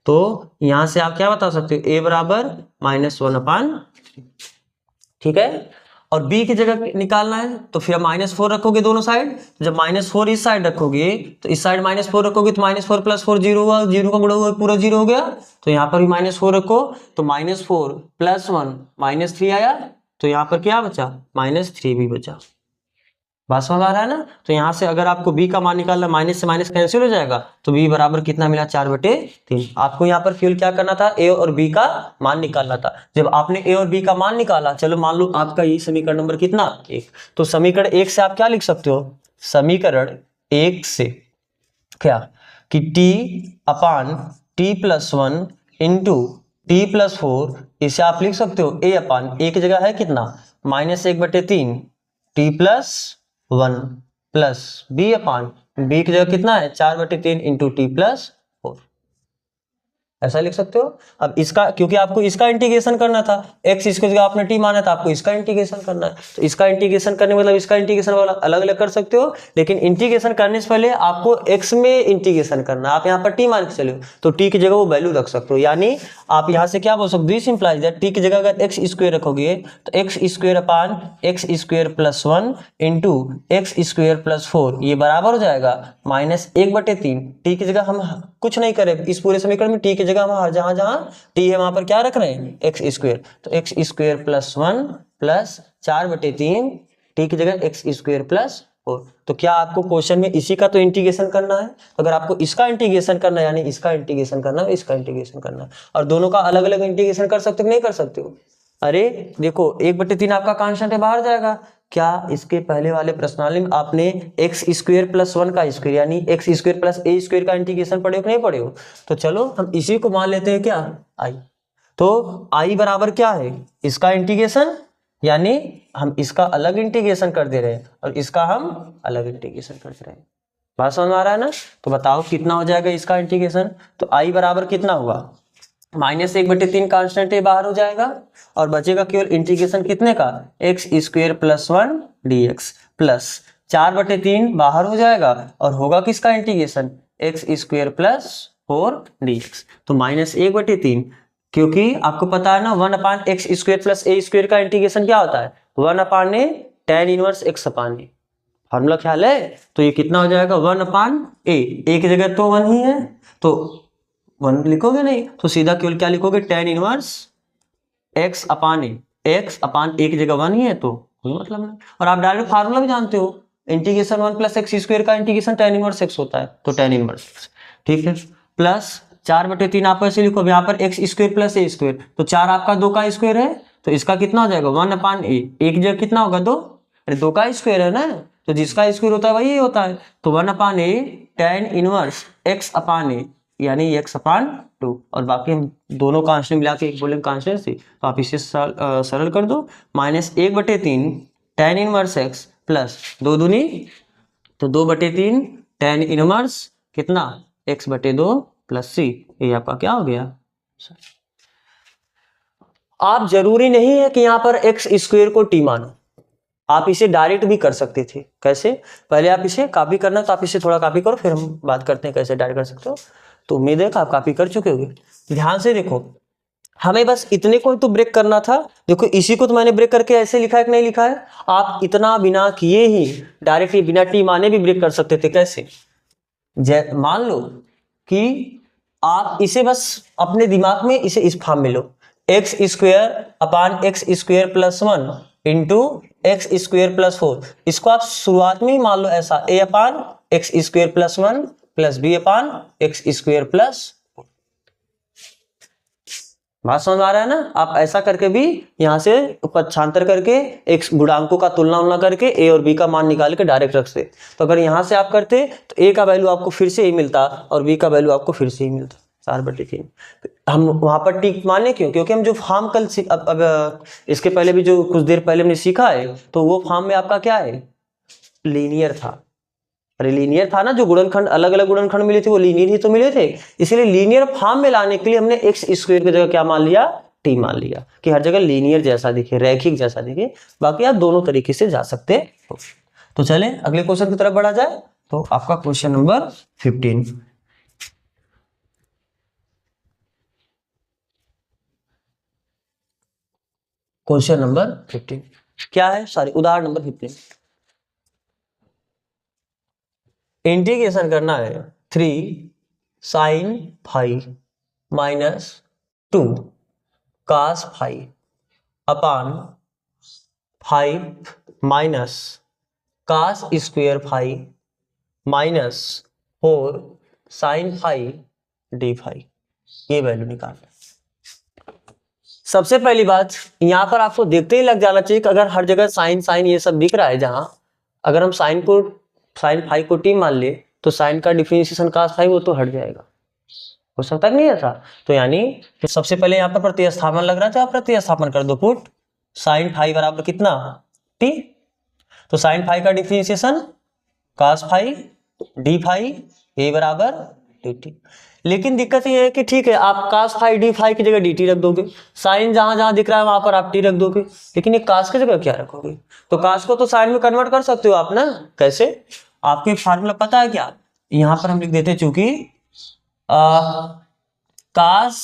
तो यहां से आप क्या बता सकते हो? a बराबर -1/3, ठीक है। और b की जगह निकालना है तो फिर -4 रखोगे दोनों साइड, जब -4 इस साइड रखोगे तो इस साइड -4 रखोगे तो -4 + 4 0 हुआ, 0 का गुणा हुआ पूरा 0 हो गया, तो यहाँ पर भी -4 रखो, तो -4 + 1 -3 आया, तो यहाँ पर क्या बचा? -3 भी बचा। बात समझ आ रहा है ना। तो यहाँ से अगर आपको b का मान निकालना, माइनस से माइनस कैंसिल हो जाएगा, तो b बराबर कितना मिला 4/3। आपको यहाँ पर केवल क्या करना था, a और b का मान निकालना था। जब आपने a और b का मान निकाला, चलो मान लो आपका ये समीकरण नंबर कितना 1, तो समीकरण 1 से आप क्या लिख सकते हो, समीकरण 1 से क्या कि t/t+1 इंटू t+4, इसे आप लिख सकते हो a की जगह है कितना -1/3 t+1 प्लस b की जगह कितना है 4/3 इंटू t+4, ऐसा लिख सकते हो। अब इसका, क्योंकि आपको इसका इंटीग्रेशन करना था, x इसकी जगह आपने t माना था, आपको इसका इंटीग्रेशन करना है, तो इसका इंटीग्रेशन करने मतलब इसका इंटीग्रेशन वाला अलग अलग कर सकते हो, लेकिन इंटीग्रेशन करने से पहले आपको x में इंटीग्रेशन करना है। आप यहाँ पर t मान के चले हो तो t की जगह वो वैल्यू रख सकते हो, यानी आप यहाँ से क्या बोल सकते हो, दिस इंप्लाइज दैट t की जगह अगर x स्क्वायर रखोगे तो x² + 1 इंटू x²+4 ये बराबर हो जाएगा -1/3। t की जगह हम कुछ नहीं करें इस पूरे समीकरण में, t की जगह हम जहां जहां t है वहां पर क्या रख रहे हैं x², तो x²+1 प्लस 4/3 t की जगह x²+4। तो क्या आपको क्वेश्चन में इसी का तो इंटीग्रेशन करना है, अगर आपको इसका इंटीग्रेशन करना है यानी इसका इंटीग्रेशन करना है, इसका इंटीग्रेशन करना है, और दोनों का अलग अलग इंटीग्रेशन कर सकते हो नहीं कर सकते हो। अरे देखो 1/3 आपका कांस्टेंट है बाहर जाएगा, क्या इसके पहले वाले प्रश्नावली में आपने x² + 1 का स्क्वायर यानी x² + a² का इंटीग्रेशन पढ़े हो कि नहीं पढ़े हो। तो चलो हम इसी को मान लेते हैं क्या i, तो i बराबर क्या है इसका इंटीग्रेशन, यानी हम इसका अलग इंटीग्रेशन कर दे रहे हैं और इसका हम अलग इंटीग्रेशन कर दे रहे हैं। बात समझ में आ रहा है ना। तो बताओ कितना हो जाएगा इसका इंटीग्रेशन, तो i बराबर कितना हुआ -1/3 कांस्टेंट है बाहर हो जाएगा और बचेगा केवल इंटीग्रेशन कितने का x² + 1 dx प्लस 4/3 बाहर हो जाएगा और होगा किसका इंटीग्रेशन x² + 4 dx, तो -1/3, क्योंकि आपको पता है ना 1/x² + a² का इंटीग्रेशन क्या होता है 1/a tan 1x/a, फॉर्मूला ख्याल है। तो ये कितना हो जाएगा 1/a, a की जगह तो 1 ही है तो 1 लिखोगे नहीं, तो सीधा केवल क्या लिखोगे tan 1x/a, x/a की जगह 1 ही है तो कोई मतलब नहीं। और आप डायरेक्ट फार्मूला भी जानते हो, इंटीग्रेशन 1 + x² का इंटीग्रेशन tan 1x होता है, तो tan 1x, ठीक है, प्लस 4/3 आप ऐसे लिखो, यहाँ पर x² + a², तो 4 आपका 2 का स्क्वायर है, तो इसका कितना हो जाएगा 1/a, एक जगह कितना होगा 2, अरे 2 का स्क्वायर है ना, तो जिसका स्क्वायर होता है वही होता है, तो 1/a tan 1x/a यानी x/2, और बाकी हम दोनों कांस्टेंट मिला के एक बोले कांस्टेंट से, तो आप इसे सरल कर दो, -1/3 tan 1x प्लस 2 दूनी तो 2/3 tan 1 कितना x/2 प्लस c, ये आपका क्या हो गया। आप जरूरी नहीं है कि यहाँ पर x² को t मानो, आप इसे डायरेक्ट भी कर सकते थे। कैसे, पहले आप इसे कॉपी करना, तो आप इसे थोड़ा कॉपी करो फिर हम बात करते हैं कैसे डायरेक्ट कर सकते हो। तो उम्मीद है कि आप कॉपी कर चुके होंगे। ध्यान से देखो, हमें बस इतने को तो ब्रेक करना था। देखो इसी को तो मैंने ब्रेक करके ऐसे लिखा है कि नहीं लिखा है, आप इतना बिना किए ही डायरेक्ट बिना टी माने भी ब्रेक कर सकते थे। कैसे, मान लो कि आप इसे बस अपने दिमाग में इसे इस फॉर्म में लो, x² + 1 इंटू x² + 4, इसको आप शुरुआत में ही मान लो ऐसा a/x² + 1 प्लस b/x² + 4। बात समझ आ रहा है ना। आप ऐसा करके भी यहाँ से पक्षांतर करके एक गुणांकों का तुलना करके a और b का मान निकाल के डायरेक्ट रखते, तो अगर यहाँ से आप करते तो a का वैल्यू आपको फिर से ही मिलता और b का वैल्यू आपको फिर से ही मिलता 4/3। हम वहां पर टिक माने क्यों, क्योंकि हम जो फॉर्म कल अब इसके पहले भी जो कुछ देर पहले हमने सीखा है, तो वो फॉर्म में आपका क्या है लीनियर था। अरे लीनियर था ना, जो गुणनखंड अलग अलग गुणनखंड मिले थे वो लीनियर ही तो मिले थे, इसलिए लीनियर फॉर्म में लाने के लिए हमने x² की जगह क्या मान लिया t मान लिया, कि हर जगह लीनियर जैसा दिखे, रैखिक जैसा दिखे। बाकी आप दोनों तरीके से जा सकते हो। तो चले अगले क्वेश्चन की तरफ बढ़ा जाए। तो आपका क्वेश्चन नंबर 15, क्वेश्चन नंबर 15 क्या है, सॉरी उदाहरण नंबर 15, इंटीग्रेशन करना है 3 sin phi - 2 cos phi upon 5 - cos square phi minus 4 sine phi d phi, ये वैल्यू निकालना। सबसे पहली बात यहां पर आपको देखते ही लग जाना चाहिए कि अगर हर जगह साइन साइन ये सब दिख रहा है, जहां अगर हम साइन फाई को टी मान ले तो साइन का डिफरेंशिएशन कास फाई वो तो हट जाएगा, हो सकता नहीं ऐसा। तो यानी फिर सबसे पहले यहाँ पर प्रतिस्थापन लग रहा था, आप प्रतिस्थापन कर दो, पुट साइन फाई बराबर कितना टी, तो साइन फाई का differentiation cos phi d phi ये बराबर डी टी। लेकिन दिक्कत ये है कि ठीक है आप कास फाई डी फाई की जगह डी टी रख दोगे, साइन जहां जहां दिख रहा है वहां पर आप टी रख दोगे, लेकिन ये कास की जगह क्या रखोगे? तो कास को तो साइन में कन्वर्ट कर सकते हो आप ना, कैसे? आपको एक फार्मूला पता है क्या? यहां पर हम लिख देते चूंकि कास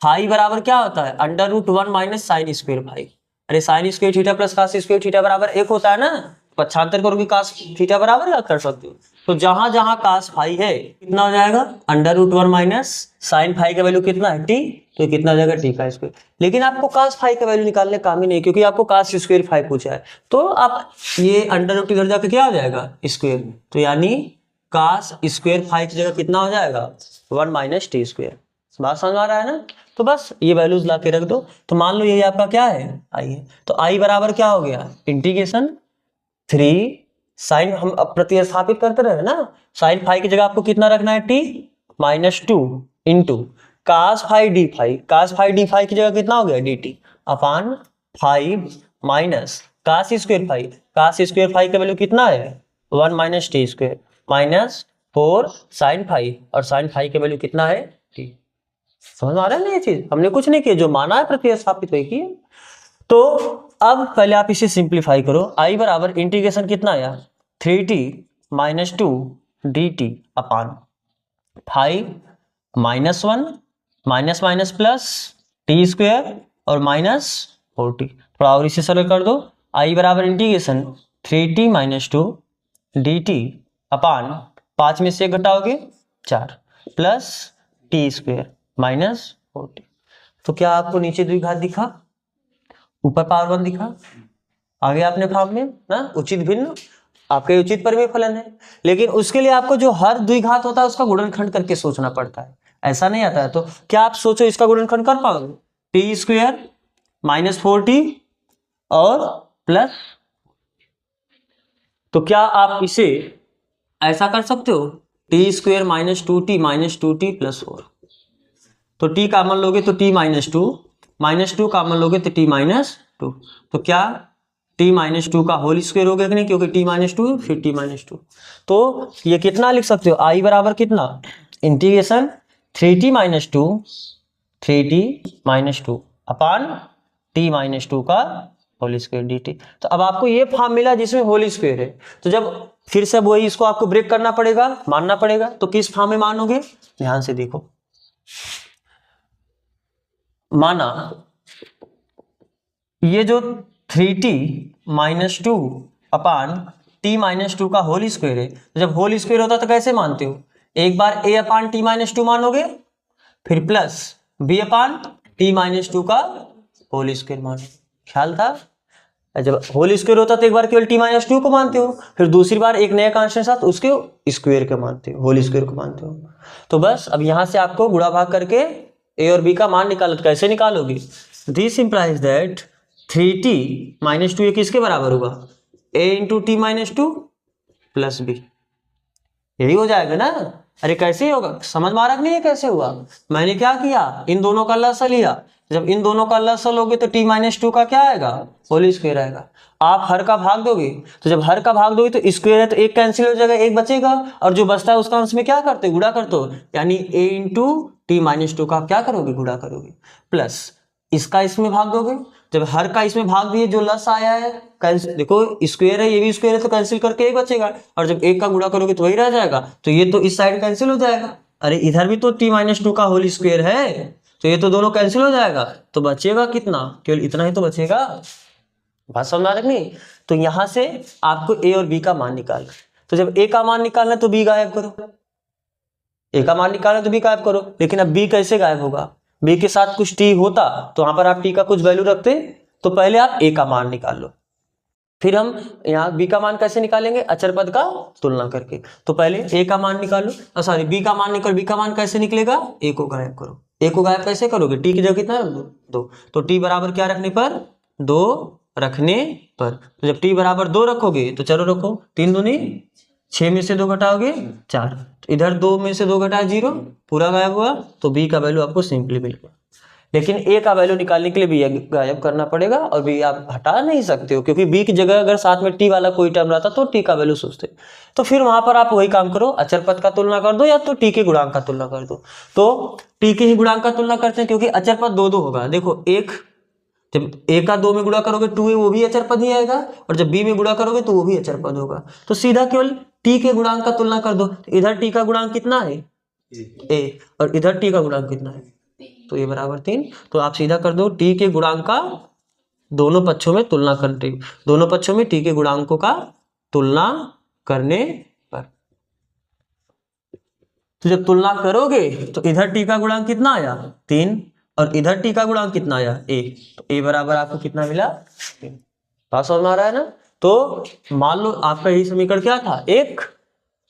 फाई बराबर क्या होता है under root 1 minus sine square phi. अरे sine square theta plus cos square theta बराबर 1 होता है ना, पक्षांतर करोगे कास थीटा बराबर क्या कर सकते हो। तो जहां जहां कास फाई है कितना हो जाएगा under root 1 minus sine phi का वैल्यू कितना है टी, तो कितना हो जाएगा टी का स्क्वायर। लेकिन आपको कास फाई का वैल्यू निकालने काम ही नहीं, क्योंकि आपको कास स्क्वायर फाई पूछा है, तो आप ये अंडर रूट इधर जाके क्या हो जाएगा स्क्वायर, तो यानी कास स्क्वायर फाई की जगह कितना हो जाएगा 1 माइनस टी स्क्वायर। बात समझ आ रहा है ना? तो बस ये वैल्यूज ला के रख दो। तो मान लो यही आपका क्या है आई है, तो आई बराबर क्या हो गया इंटीग्रेशन 3 साइन, हम अब प्रतिस्थापित करते रहे ना, साइन फाई की जगह आपको कितना रखना है t minus 2 into cos phi d phi, cos phi d phi की जगह कितना हो गया d t upon 5 minus cos square phi, cos square phi का वैल्यू कितना है 1 minus t square minus 4 sine phi, और साइन फाई का वैल्यू कितना है टी। समझ आ रहा है ना? ये चीज हमने कुछ नहीं किया, जो माना है प्रतिस्थापित वही किया। तो अब पहले आप इसे सिंप्लीफाई करो, आई बराबर इंटीग्रेशन कितना आया 3t माइनस 2 dt अपान 5 minus 1 minus minus plus T square और माइनस 4t। थोड़ा और इसे सरल कर दो, आई बराबर इंटीग्रेशन 3t माइनस 2 dt अपान 5 में से घटाओगे 4 plus T square minus 4t। तो क्या आपको नीचे द्विघात दिखा, ऊपर पावर 1 दिखा? आगे आपने फॉर्म में ना उचित भिन्न आपके उचित परिमेय फलन है, लेकिन उसके लिए आपको जो हर द्विघात होता है उसका गुणनखंड करके सोचना पड़ता है, ऐसा नहीं आता है। तो क्या आप सोचो इसका गुणनखंड कर पाओगे, टी स्क्वायर माइनस 4t और प्लस, तो क्या आप इसे ऐसा कर सकते हो T square minus 2t plus 4, तो t कॉमन लोगे तो t माइनस 2 कॉमन लोगे तो t माइनस 2, तो क्या t माइनस 2 का होल स्क्वायर हो गया कि नहीं, क्योंकि t माइनस 2 फिर t माइनस 2। तो ये कितना लिख सकते हो आई बराबर कितना इंटीग्रेशन 3t माइनस 2 अपान t माइनस 2 का होल स्क्वायर dt। तो अब आपको ये फॉर्म मिला जिसमें होल स्क्वायर है, तो जब फिर से वही इसको आपको ब्रेक करना पड़ेगा, मानना पड़ेगा, तो किस फॉर्म में मानोगे ध्यान से देखो। माना ये जो 3t माइनस 2 अपान t माइनस 2 का होल स्क्वायर है, तो जब होल स्क्वायर होता तो कैसे मानते हो, एक बार a अपान t माइनस 2 मानोगे, फिर प्लस b अपान t माइनस 2 का होल स्क्वायर मानोगे, ख्याल था? जब होल स्क्वायर होता तो एक बार केवल t माइनस 2 को मानते हो, फिर दूसरी बार एक नया कांस्टेंट साथ उसके स्क्वायर को मानते हो, होल स्क्वायर को मानते हो। तो बस अब यहां से आपको गुणा भाग करके a और b का मान निकालो, कैसे निकालोगे, this implies that 3t minus 2 ये किसके बराबर होगा a into T minus 2 plus b, यही हो जाएगा ना। अरे कैसे होगा, समझ में आ रहा नहीं है कैसे हुआ? मैंने क्या किया, इन दोनों का लसा लिया, जब इन दोनों का लसा लोगे तो t माइनस 2 का क्या आएगा होल स्क्वायर आएगा। आप हर का भाग दोगे, तो जब हर का भाग दोगे तो स्क्वायर है तो एक कैंसिल हो जाएगा, एक बचेगा, और जो बचता है उसका अंश में क्या करते गुणा करते हो, यानी a इंटू टी माइनस 2 का आप क्या करोगे गुणा करोगे, प्लस इसका इसमें भाग दोगे, जब हर का इसमें भाग दिए जो लस आया है कैंसिल, देखो स्क्वायर है ये भी स्क्वायर है तो कैंसिल करके एक बचेगा, और जब एक का गुणा करोगे तो वही रह जाएगा, तो ये तो इस साइड कैंसिल हो जाएगा, अरे इधर भी तो t माइनस 2 का होल स्क्वायर है, तो ये तो दोनों कैंसिल हो जाएगा, तो बचेगा कितना, केवल इतना ही तो बचेगा। बात समझ आ रही नहीं? तो यहां से आपको a और b का मान निकालना, तो जब a का मान निकालना है तो b गायब करो, a का मान निकालना तो b गायब करो, लेकिन अब b कैसे गायब होगा, b के साथ कुछ t होता तो वहां पर आप t का कुछ वैल्यू रखते, तो पहले आप a का मान निकाल लो, फिर हम यहाँ b का मान कैसे निकालेंगे, अचर पद का तुलना करके। तो पहले a का मान निकालो, सॉरी b का मान निकालो। b का मान कैसे निकलेगा, a को गायब करो। a को गायब कैसे करोगे, t की जगह कितना रख दो, 2। तो t बराबर क्या रखने पर, 2 रखने पर। तो जब t बराबर 2 रखोगे तो चलो रखो, 3 दूनी 6 में से 2 घटाओगे 4, तो इधर 2 में से 2 घटाए 0, पूरा गायब हुआ। तो b का वैल्यू आपको सिंपली मिल गया। लेकिन a का वैल्यू निकालने के लिए b गायब करना पड़ेगा, और b आप हटा नहीं सकते हो, क्योंकि b की जगह अगर साथ में t वाला कोई टर्म रहता तो t का वैल्यू सोचते। तो फिर वहां पर आप वही काम करो, अचर पद का तुलना कर दो या तो t के गुणांक का तुलना कर दो। तो t के ही गुणांक का तुलना करते हैं, क्योंकि अचर पद 2 2 होगा। देखो एक, जब a का 2 में गुणा करोगे 2 वो भी अचर पद ही आएगा, और जब b में गुणा करोगे तो वो भी अचर पद होगा। तो सीधा केवल t के गुणांक का तुलना कर दो। इधर t का गुणांक कितना है, a, और इधर t का गुणांक कितना है, तो ये बराबर 3। तो आप सीधा कर दो t के गुणांक का दोनों पक्षों में तुलना करते, दोनों पक्षों में t के गुणांकों का तुलना करने पर। तो जब तुलना करोगे तो इधर t का गुणांक कितना आया, 3, और इधर t का गुणांक कितना आया, a। तो a बराबर आपको कितना मिला, 3। पास समझ में आ रहा है ना। तो मान लो आपका यही समीकरण क्या था, 1,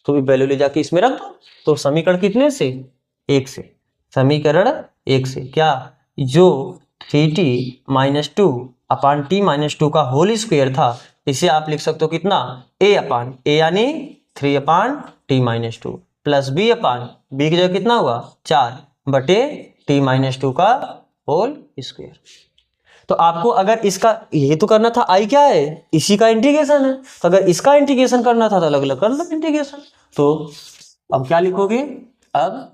तो वैल्यू ले जाके इसमें रख दो। तो समीकरण कितने से, 1 से। समीकरण 1 से क्या, जो 3t - 2 अपान t - 2 का होल स्क्वायर था, इसे आप लिख सकते हो कितना, a अपान a यानी 3 अपान t - 2 प्लस b अपान b की जगह कितना हुआ, 4 बटे t - 2 का होल स्क्वायर। तो आपको अगर इसका ये तो करना था, i क्या है, इसी का इंटीग्रेशन है। तो अगर इसका इंटीग्रेशन करना था तो अलग अलग कर लो इंटीग्रेशन। तो अब क्या लिखोगे, अब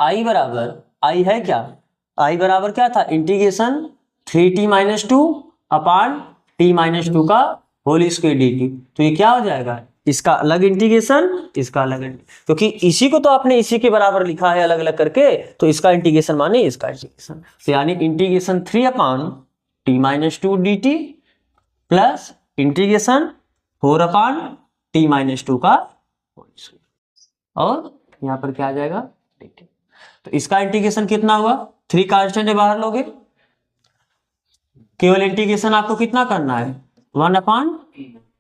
i बराबर, i है क्या, i बराबर क्या था, इंटीग्रेशन 3t - 2 अपान t - 2 का होल स्क्वायर dt। तो ये क्या हो जाएगा, इसका अलग इंटीग्रेशन, इसका अलग इंटीग्रेशन, क्योंकि इसी को तो आपने इसी के बराबर लिखा है अलग अलग करके, तो इसका इंटीग्रेशन माने इसका इंटीग्रेशन। तो यानी इंटीग्रेशन 3 अपान t - 2 dt प्लस इंटीग्रेशन 4 अपान t - 2 का होल स्क्वायर, और यहाँ पर क्या आ जाएगा dt। तो इसका इंटीग्रेशन कितना हुआ, 3 कांस्टेंट है बाहर लोगे, केवल इंटीग्रेशन आपको कितना करना है, 1 अपान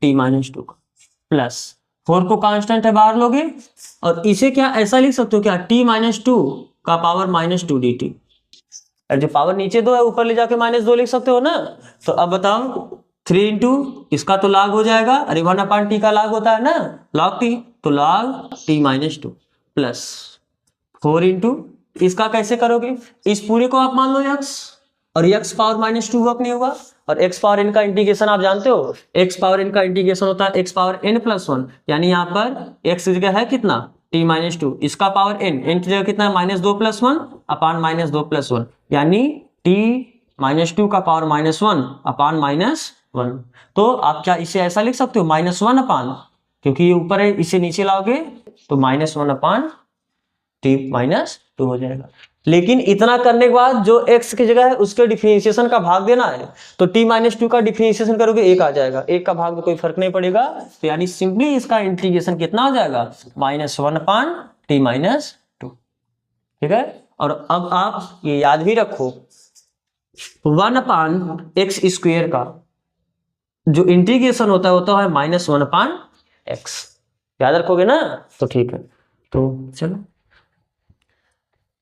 t - 2 का, प्लस 4 को कांस्टेंट है बाहर लोगे, और इसे क्या ऐसा लिख सकते हो क्या, t - 2 का पावर -2 dt। और जो पावर नीचे 2 है ऊपर ले जाके -2 लिख सकते हो ना। तो अब बताओ 3 इंटू इसका तो log हो जाएगा, अरे 1 अपान t का log होता है ना, log t, तो log t - 2 प्लस 4 इंटू इसका कैसे करोगे, इस पूरे को आप मान लो x, और x पावर -2 वर्क नहीं होगा, और x पावर n का इंटीग्रेशन आप जानते हो, x पावर n का इंटीग्रेशन होता है x पावर n + 1, यानी यहाँ पर x की जगह है कितना, t - 2, इसका पावर n की जगह कितना है, -2 + 1 अपान -2 + 1, यानी t - 2 का पावर -1 अपान -1। तो आप क्या इसे ऐसा लिख सकते हो, -1 अपान, क्योंकि ये ऊपर है इसे नीचे लाओगे तो -1 अपान t - 2 हो जाएगा। लेकिन इतना करने के बाद जो x की जगह है उसके डिफरेंशिएशन का भाग देना है, तो t - 2 का डिफरेंशिएशन करोगे 1 आ जाएगा, 1 का भाग में कोई फर्क नहीं पड़ेगा। तो यानी सिंपली इसका इंटीग्रेशन कितना हो जाएगा, -1 अपान t - 2। ठीक है, और अब आप ये याद भी रखो, 1 अपान एक्स स्क्वायर का जो इंटीग्रेशन होता है -1 अपान x, याद रखोगे ना, तो ठीक है। तो चलो,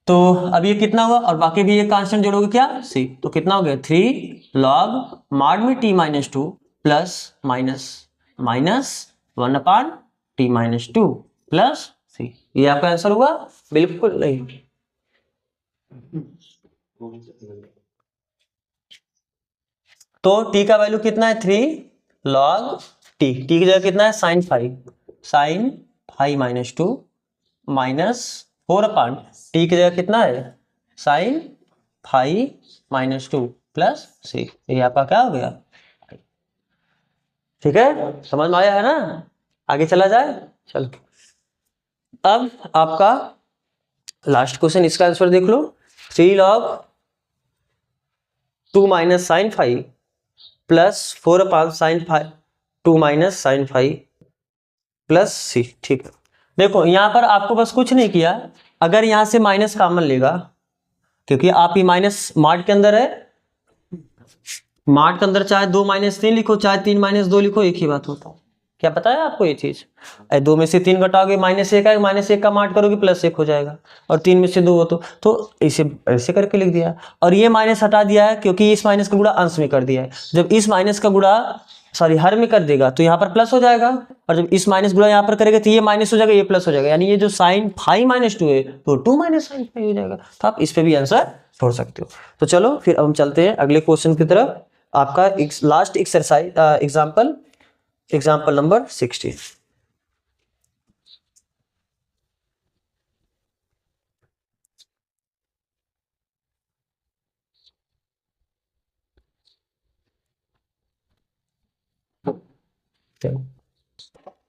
तो अब ये कितना हुआ, और बाकी भी ये कांस्टेंट जोड़ोगे क्या, c, तो कितना हो गया, 3 log mod में t - 2 प्लस -1 अपान t - 2 प्लस c। ये आपका आंसर हुआ, बिल्कुल नहीं। तो t का वैल्यू कितना है, 3 log t की जगह कितना है, sin 5 - 2 माइनस 4 अपान t की जगह कितना है, sin 5 - 2 प्लस c। ये आपका क्या हो गया, ठीक है, समझ में आया है ना। आगे चला जाए, चलो अब आपका लास्ट क्वेश्चन, इसका आंसर देख लो, 3 log 2 - sin 5 प्लस 4 अपान sin 2 - sin 5 प्लस c। ठीक है, देखो यहाँ पर आपको बस कुछ नहीं किया, अगर यहाँ से माइनस कॉमन लेगा, क्योंकि आप ये माइनस मार्ट के अंदर है, मार्ट के अंदर चाहे 2 - 3 लिखो, चाहे 3 - 2 लिखो, एक ही बात होता है। क्या पता है आपको ये चीज? 2 में से 3 घटाओगे -1 आएगा, -1 का मार्ट करोगे +1 हो जाएगा, और 3 में से 2 हो तो इसे ऐसे करके लिख दिया। और ये माइनस हटा दिया है क्योंकि इस माइनस का गुणा अंश में कर दिया है। जब इस माइनस का गुणा हर में कर देगा तो यहाँ पर प्लस हो जाएगा, और जब इस माइनस गुणा यहाँ पर करेगा तो ये माइनस हो जाएगा, ये प्लस हो जाएगा, यानी ये जो साइन फाइव -2 है तो 2 - sin फाइव हो जाएगा। तो आप इस पे भी आंसर छोड़ सकते हो। तो चलो फिर अब हम चलते हैं अगले क्वेश्चन की तरफ। आपका last exercise example number 16।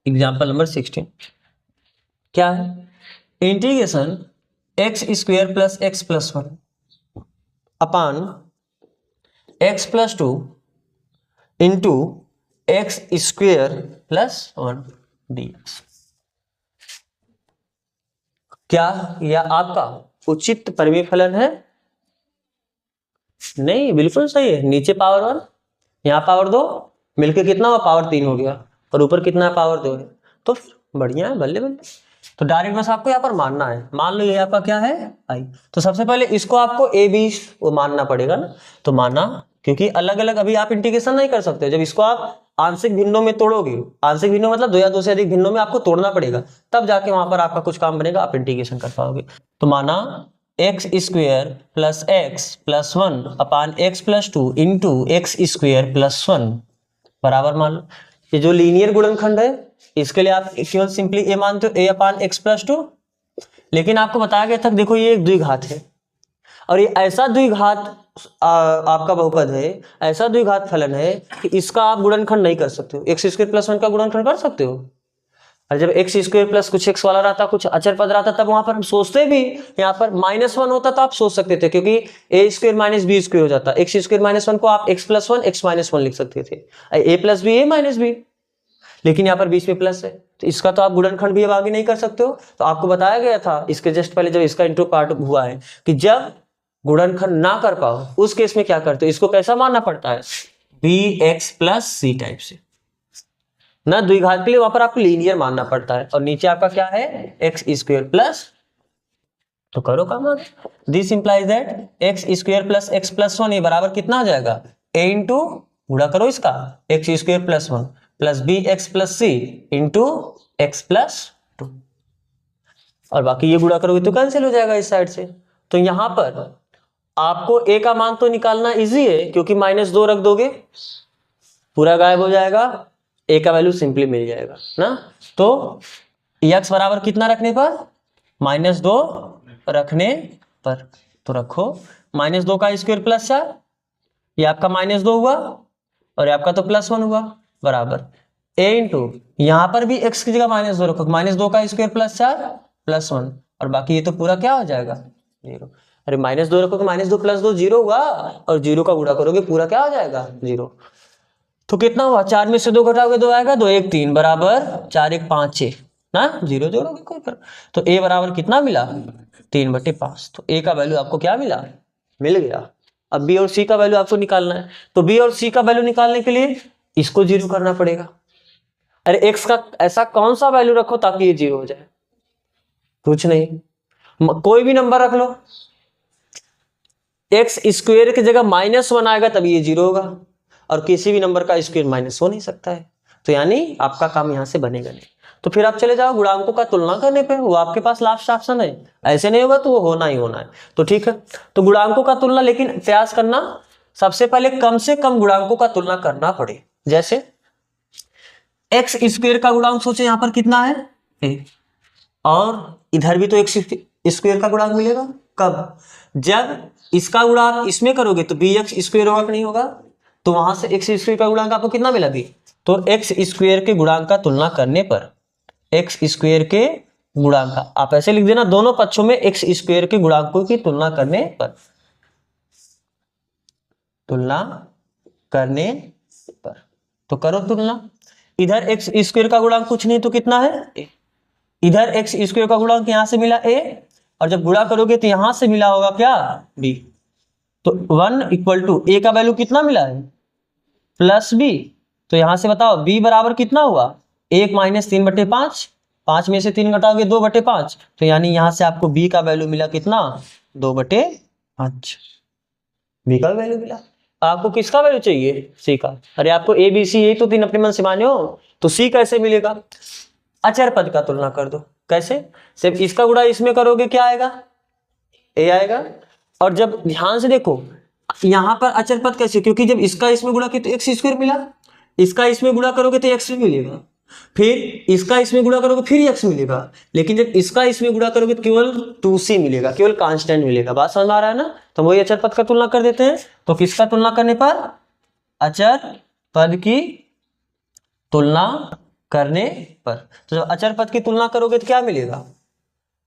Example number 16 क्या है? इंटीग्रेशन x² + x+1 अपान x+2 इंटू x² + 1 dx। क्या यह आपका उचित परिमेय फलन है? नहीं, बिल्कुल सही है। नीचे पावर 1, यहाँ पावर 2, मिलके कितना हुआ? पावर 3 हो गया, और ऊपर कितना है? पावर 2 है। तो बढ़िया है, बल्ले बल्ले। तो डायरेक्ट बस आपको यहाँ पर मानना है। मान लो ये आपका क्या है? आई। तो सबसे पहले इसको आपको ए बी वो मानना पड़ेगा ना, तो माना, क्योंकि अलग अलग अभी आप इंटीग्रेशन नहीं कर सकते। जब इसको आप आंशिक भिन्नों में तोड़ोगे, आंशिक भिन्नों मतलब 2 या 2 से अधिक भिन्नों में आपको तोड़ना पड़ेगा, तब जाके वहां पर आपका कुछ काम बनेगा, आप इंटीग्रेशन कर पाओगे। तो माना x² + x+1 अपान x+2 इंटू x² + 1 बराबर। मान लो ये जो लीनियर गुणनखंड है, इसके लिए आप केवल सिंपली ए मानते हो, a अपान x+2। लेकिन आपको बताया गया था, देखो ये एक द्विघात है, और ये ऐसा द्विघात आपका बहुपद है, ऐसा द्विघात फलन है कि इसका आप गुणनखंड नहीं कर सकते हो। x² + 1 का गुणनखंड कर सकते हो, और जब x² प्लस कुछ x वाला रहता, कुछ अचर पद रहता, तब वहां पर हम सोचते भी, यहाँ पर -1 होता तो आप सोच सकते थे, क्योंकि a² - b² हो जाता। x² - 1 को आप x+1 x - 1 लिख सकते थे, a + b a - b, लेकिन यहाँ पर बीच में प्लस है, तो इसका तो आप गुणनखंड भी अब आगे नहीं कर सकते हो। तो आपको बताया गया था इसके जस्ट पहले, जब इसका इंट्रो पार्ट हुआ है, कि जब गुणनखंड ना कर पाओ उस केस में क्या करते हो, इसको कैसा मानना पड़ता है? bx + c टाइप से ना, द्विघात के लिए वहां पर आपको लीनियर मानना पड़ता है। और नीचे आपका क्या है? x² प्लस, तो करो काम। This implies that x² + x+1 ये बराबर कितना हो जाएगा? a इंटू गुणा करो इसका x² + 1 plus bx + c into x+2, और बाकी ये गुणा करोगे तो कैंसिल हो जाएगा इस साइड से। तो यहां पर आपको a का मान तो निकालना इजी है, क्योंकि -2 रख दोगे पूरा गायब हो जाएगा, a का वैल्यू सिंपली मिल जाएगा ना। तो x बराबर कितना रखने पर? -2 रखने पर, तो रखो -2 का स्क्वायर + 4, ये आपका -2 हुआ, और ये आपका तो +1 हुआ, बराबर a इंटू यहाँ पर भी x की जगह -2 रखो, -2 का स्क्वायर + 4 +1, और बाकी ये तो पूरा क्या हो जाएगा? 0। अरे -2 रखोगे, -2 + 2 0 हुआ, और 0 का गुणा करोगे पूरा क्या हो जाएगा? 0। तो कितना हुआ? 4 में से 2 घटाओगे 2 आएगा, 2 1 3 बराबर 4 1 5 6 ना, 0 जोड़ोगे कोई फर्क। तो a बराबर कितना मिला? 3/5। तो a का वैल्यू आपको क्या मिला? मिल गया। अब b और c का वैल्यू आपको निकालना है, तो b और c का वैल्यू निकालने के लिए इसको 0 करना पड़ेगा। अरे x का ऐसा कौन सा वैल्यू रखो ताकि ये 0 हो जाए? कुछ नहीं, कोई भी नंबर रख लो, x² की जगह -1 आएगा तब ये 0 होगा, और किसी भी नंबर का स्क्वायर माइनस हो नहीं सकता है, तो यानी आपका काम यहां से बनेगा नहीं। तो फिर आप चले जाओ गुणांकों का तुलना करने पे, वो आपके पास लास्ट ऑप्शन है। ऐसे नहीं होगा तो वो होना ही होना है। तो ठीक है, तो गुणांकों का तुलना, लेकिन प्रयास करना सबसे पहले कम से कम गुणांकों का तुलना करना पड़े। जैसे x² का गुणांक सोचे यहाँ पर कितना है? a, और इधर भी तो x² का गुणांक मिलेगा। कब? जब इसका गुणांक इसमें करोगे तो bx² होगा कि नहीं होगा? तो वहां से x² का गुणांक आपको कितना मिला भी? तो x² के गुणांक का तुलना करने पर, x² के गुणांक का आप ऐसे लिख देना, दोनों पक्षों में x² के गुणांकों की तुलना करने पर, तो करो तुलना। इधर x² का गुणांक कुछ नहीं तो कितना है? a। इधर x² का गुणांक यहां से मिला a, और जब गुणा करोगे तो यहां से मिला होगा क्या? b। तो 1 = a का वैल्यू कितना मिला है? प्लस बी, तो यहां से बताओ b बराबर कितना हुआ 1 माइनस 3/5, 5 में से 3 घटाओगे 2/5, तो यानी यहां से आपको b का वैल्यू मिला कितना 2/5, b का वैल्यू मिला। आपको किसका वैल्यू चाहिए c का, अरे आपको a b c यही तो 3 अपने मन से माने हो, तो c कैसे मिलेगा, अचर पद का तुलना कर दो। कैसे, सिर्फ इसका गुणा इसमें करोगे क्या आएगा a आएगा, और जब ध्यान से देखो यहां पर अचर पद कैसे, क्योंकि जब इसका इसमें गुणा किया तो एक्स स्क्वायर मिला, इसका इसमें गुणा करोगे तो एक्स मिलेगा, फिर इसका इसमें गुणा करोगे फिर एक्स मिलेगा, लेकिन जब इसका इसमें गुणा करोगे तो केवल 2c मिलेगा, केवल कांस्टेंट मिलेगा। बात समझ में आ रहा है ना, तो वही अचर पद का तुलना कर देते हैं। तो किसका तुलना करने पर, अचर पद की तुलना करने पर, तो जब अचर पद की तुलना करोगे तो क्या मिलेगा,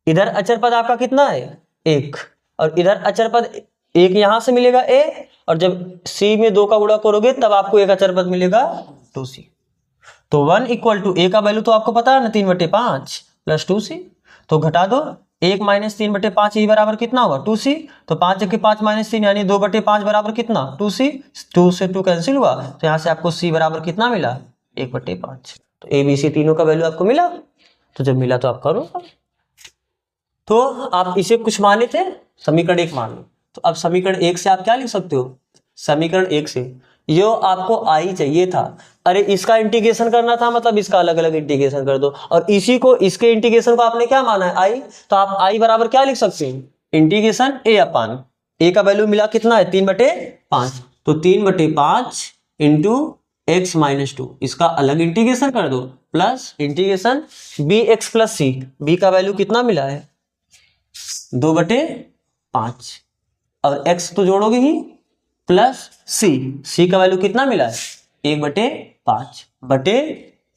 इधर अचर पद आपका कितना है 1, और इधर अचर पद 1 यहां से मिलेगा a, और जब c में 2 का गुणा करोगे तब आपको एक अचर पद मिलेगा 2c। तो 1 इक्वल टू a का वैल्यू तो आपको पता है ना 3/5 प्लस 2c, तो घटा दो 1 माइनस 3/5 ये बराबर कितना होगा 2c, तो 5 के 5 माइनस 3 यानी 2/5 बराबर कितना 2c, 2 से 2 कैंसिल हुआ, तो यहाँ से आपको c बराबर कितना मिला 1/5। तो a b c तीनों का वैल्यू आपको मिला, तो जब मिला तो आप करो, तो आप इसे कुछ माने थे समीकरण 1 मान लो, तो अब समीकरण 1 से आप क्या लिख सकते हो, समीकरण 1 से यो आपको आई चाहिए था, अरे इसका इंटीग्रेशन करना था, मतलब इसका अलग अलग इंटीग्रेशन कर दो, और इसी को इसके इंटीग्रेशन को आपने क्या माना है आई, तो आप आई बराबर क्या लिख सकते हैं इंटीग्रेशन a अपान a का वैल्यू मिला कितना है 3/5, तो 3/5 इंटू x माइनस 2, इसका अलग इंटीग्रेशन कर दो, plus integration bx plus c, b का वैल्यू कितना मिला है 2/5, और x तो जोड़ोगे ही, प्लस c का वैल्यू कितना मिला है 1/5 बटे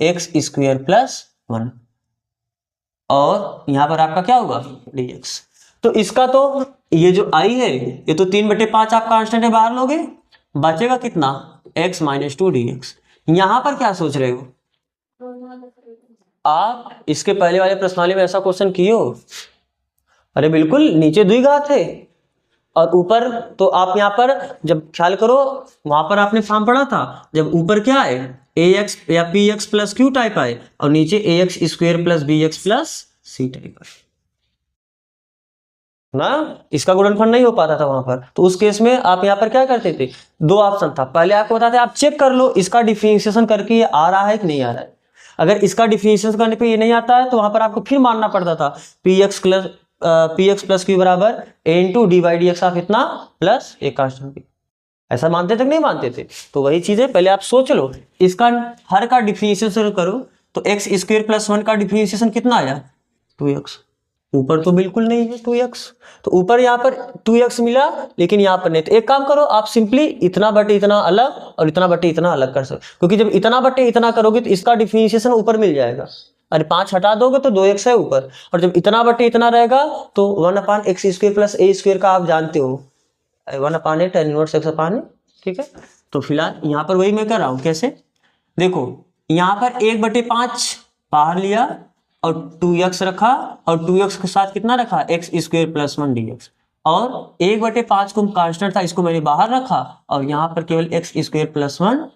x स्क्वायर प्लस 1, और यहां पर आपका क्या होगा dx। तो इसका तो ये जो i है ये तो 3/5 आप कांस्टेंट है बाहर लोगे, बचेगा कितना x माइनस 2 dx। यहां पर क्या सोच रहे हो आप, इसके पहले वाले प्रश्नावली में ऐसा क्वेश्चन किए हो, अरे बिल्कुल नीचे द्विघात है और ऊपर, तो आप यहाँ पर जब ख्याल करो वहां पर आपने फॉर्म पढ़ा था, जब ऊपर क्या है ax या px प्लस q टाइप आए और नीचे ax square plus bx plus c type आए ना, इसका गुणनफल नहीं हो पाता था वहां पर, तो उस केस में आप यहाँ पर क्या करते थे, 2 ऑप्शन था, पहले आपको बताते आप चेक कर लो इसका डिफरेंशिएशन करके ये आ रहा है कि नहीं आ रहा है, अगर इसका डिफरेंशिएशन करने पे ये नहीं आता है तो वहां पर आपको फिर मानना पड़ता था px प्लस क्यू बराबर a into D by D x of इतना प्लस एक कांस्टेंट b, ऐसा मानते थे कि नहीं मानते थे, तो वही चीज है पहले आप सोच लो, इसका हर का डिफरेंशिएशन करो तो x स्क्वायर प्लस 1 का डिफरेंशिएशन कितना आया 2x, ऊपर तो बिल्कुल नहीं है 2x, तो ऊपर यहाँ पर 2x मिला लेकिन यहाँ पर नहीं, तो एक काम करो आप सिंपली इतना बटे इतना अलग और इतना बटे इतना अलग कर सकते, क्योंकि जब इतना बटे इतना करोगे तो इसका डिफरेंशिएशन ऊपर मिल जाएगा, अरे 5 हटा दोगे तो 2x है ऊपर, और जब इतना बटे इतना रहेगा तो 1/x square plus a square का आप जानते हो 1/a tan इनवर्स x अपान, ठीक है। तो फिलहाल यहाँ पर वही मैं कर रहा हूँ, कैसे देखो यहाँ पर 1/5 बाहर लिया और 2x रखा और 2x के साथ कितना रखा x स्क्वायर प्लस 1 dx, और 1/5 को कांस्टेंट था इसको मैंने बाहर रखा और यहाँ पर केवल x स्क्वायर प्लस 1,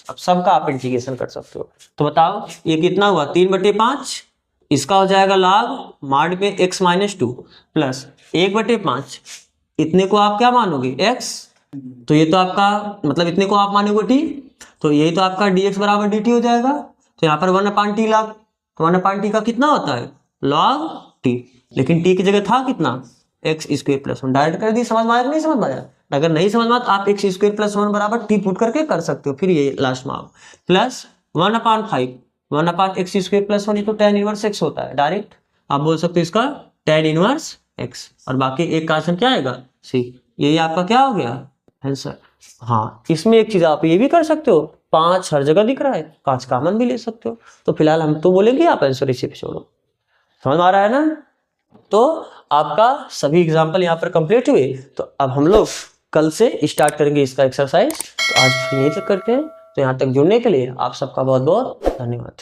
अब सबका आप इंटीग्रेशन कर सकते हो, तो बताओ ये कितना हुआ 3/5, इसका हो जाएगा log माड में x माइनस 2 प्लस 1/5, इतने को आप क्या मानोगे x, तो ये तो आपका मतलब इतने को आप मानोगे t, तो यही तो आपका dx बराबर dt हो जाएगा, तो यहाँ पर 1/t log, तो 1/t का कितना होता है log t, लेकिन t की जगह था कितना x स्क्वायर प्लस 1, डायरेक्ट कर दी, समझ में आया नहीं समझ में आया, अगर नहीं समझ में आप x स्क्वायर प्लस 1 बराबर t पुट करके कर सकते हो, फिर ये लास्ट में आओ प्लस 1/5 1/x स्क्वायर प्लस 1, ये तो tan इनवर्स x होता है, डायरेक्ट आप बोल सकते हो इसका tan इनवर्स x, और बाकी एक का आंसर क्या आएगा c, यही आपका क्या हो गया आंसर। हाँ इसमें एक चीज आप ये भी कर सकते हो, 5 हर जगह दिख रहा है, 5 कॉमन भी ले सकते हो, तो फिलहाल हम तो बोलेंगे आप आंसर इसी पे छोड़ो, समझ में आ रहा है ना। तो आपका सभी एग्जाम्पल यहाँ पर कंप्लीट हुए, तो अब हम लोग कल से स्टार्ट करेंगे इसका एक्सरसाइज, तो आज यहीं तक करते हैं, तो यहाँ तक जुड़ने के लिए आप सबका बहुत बहुत धन्यवाद।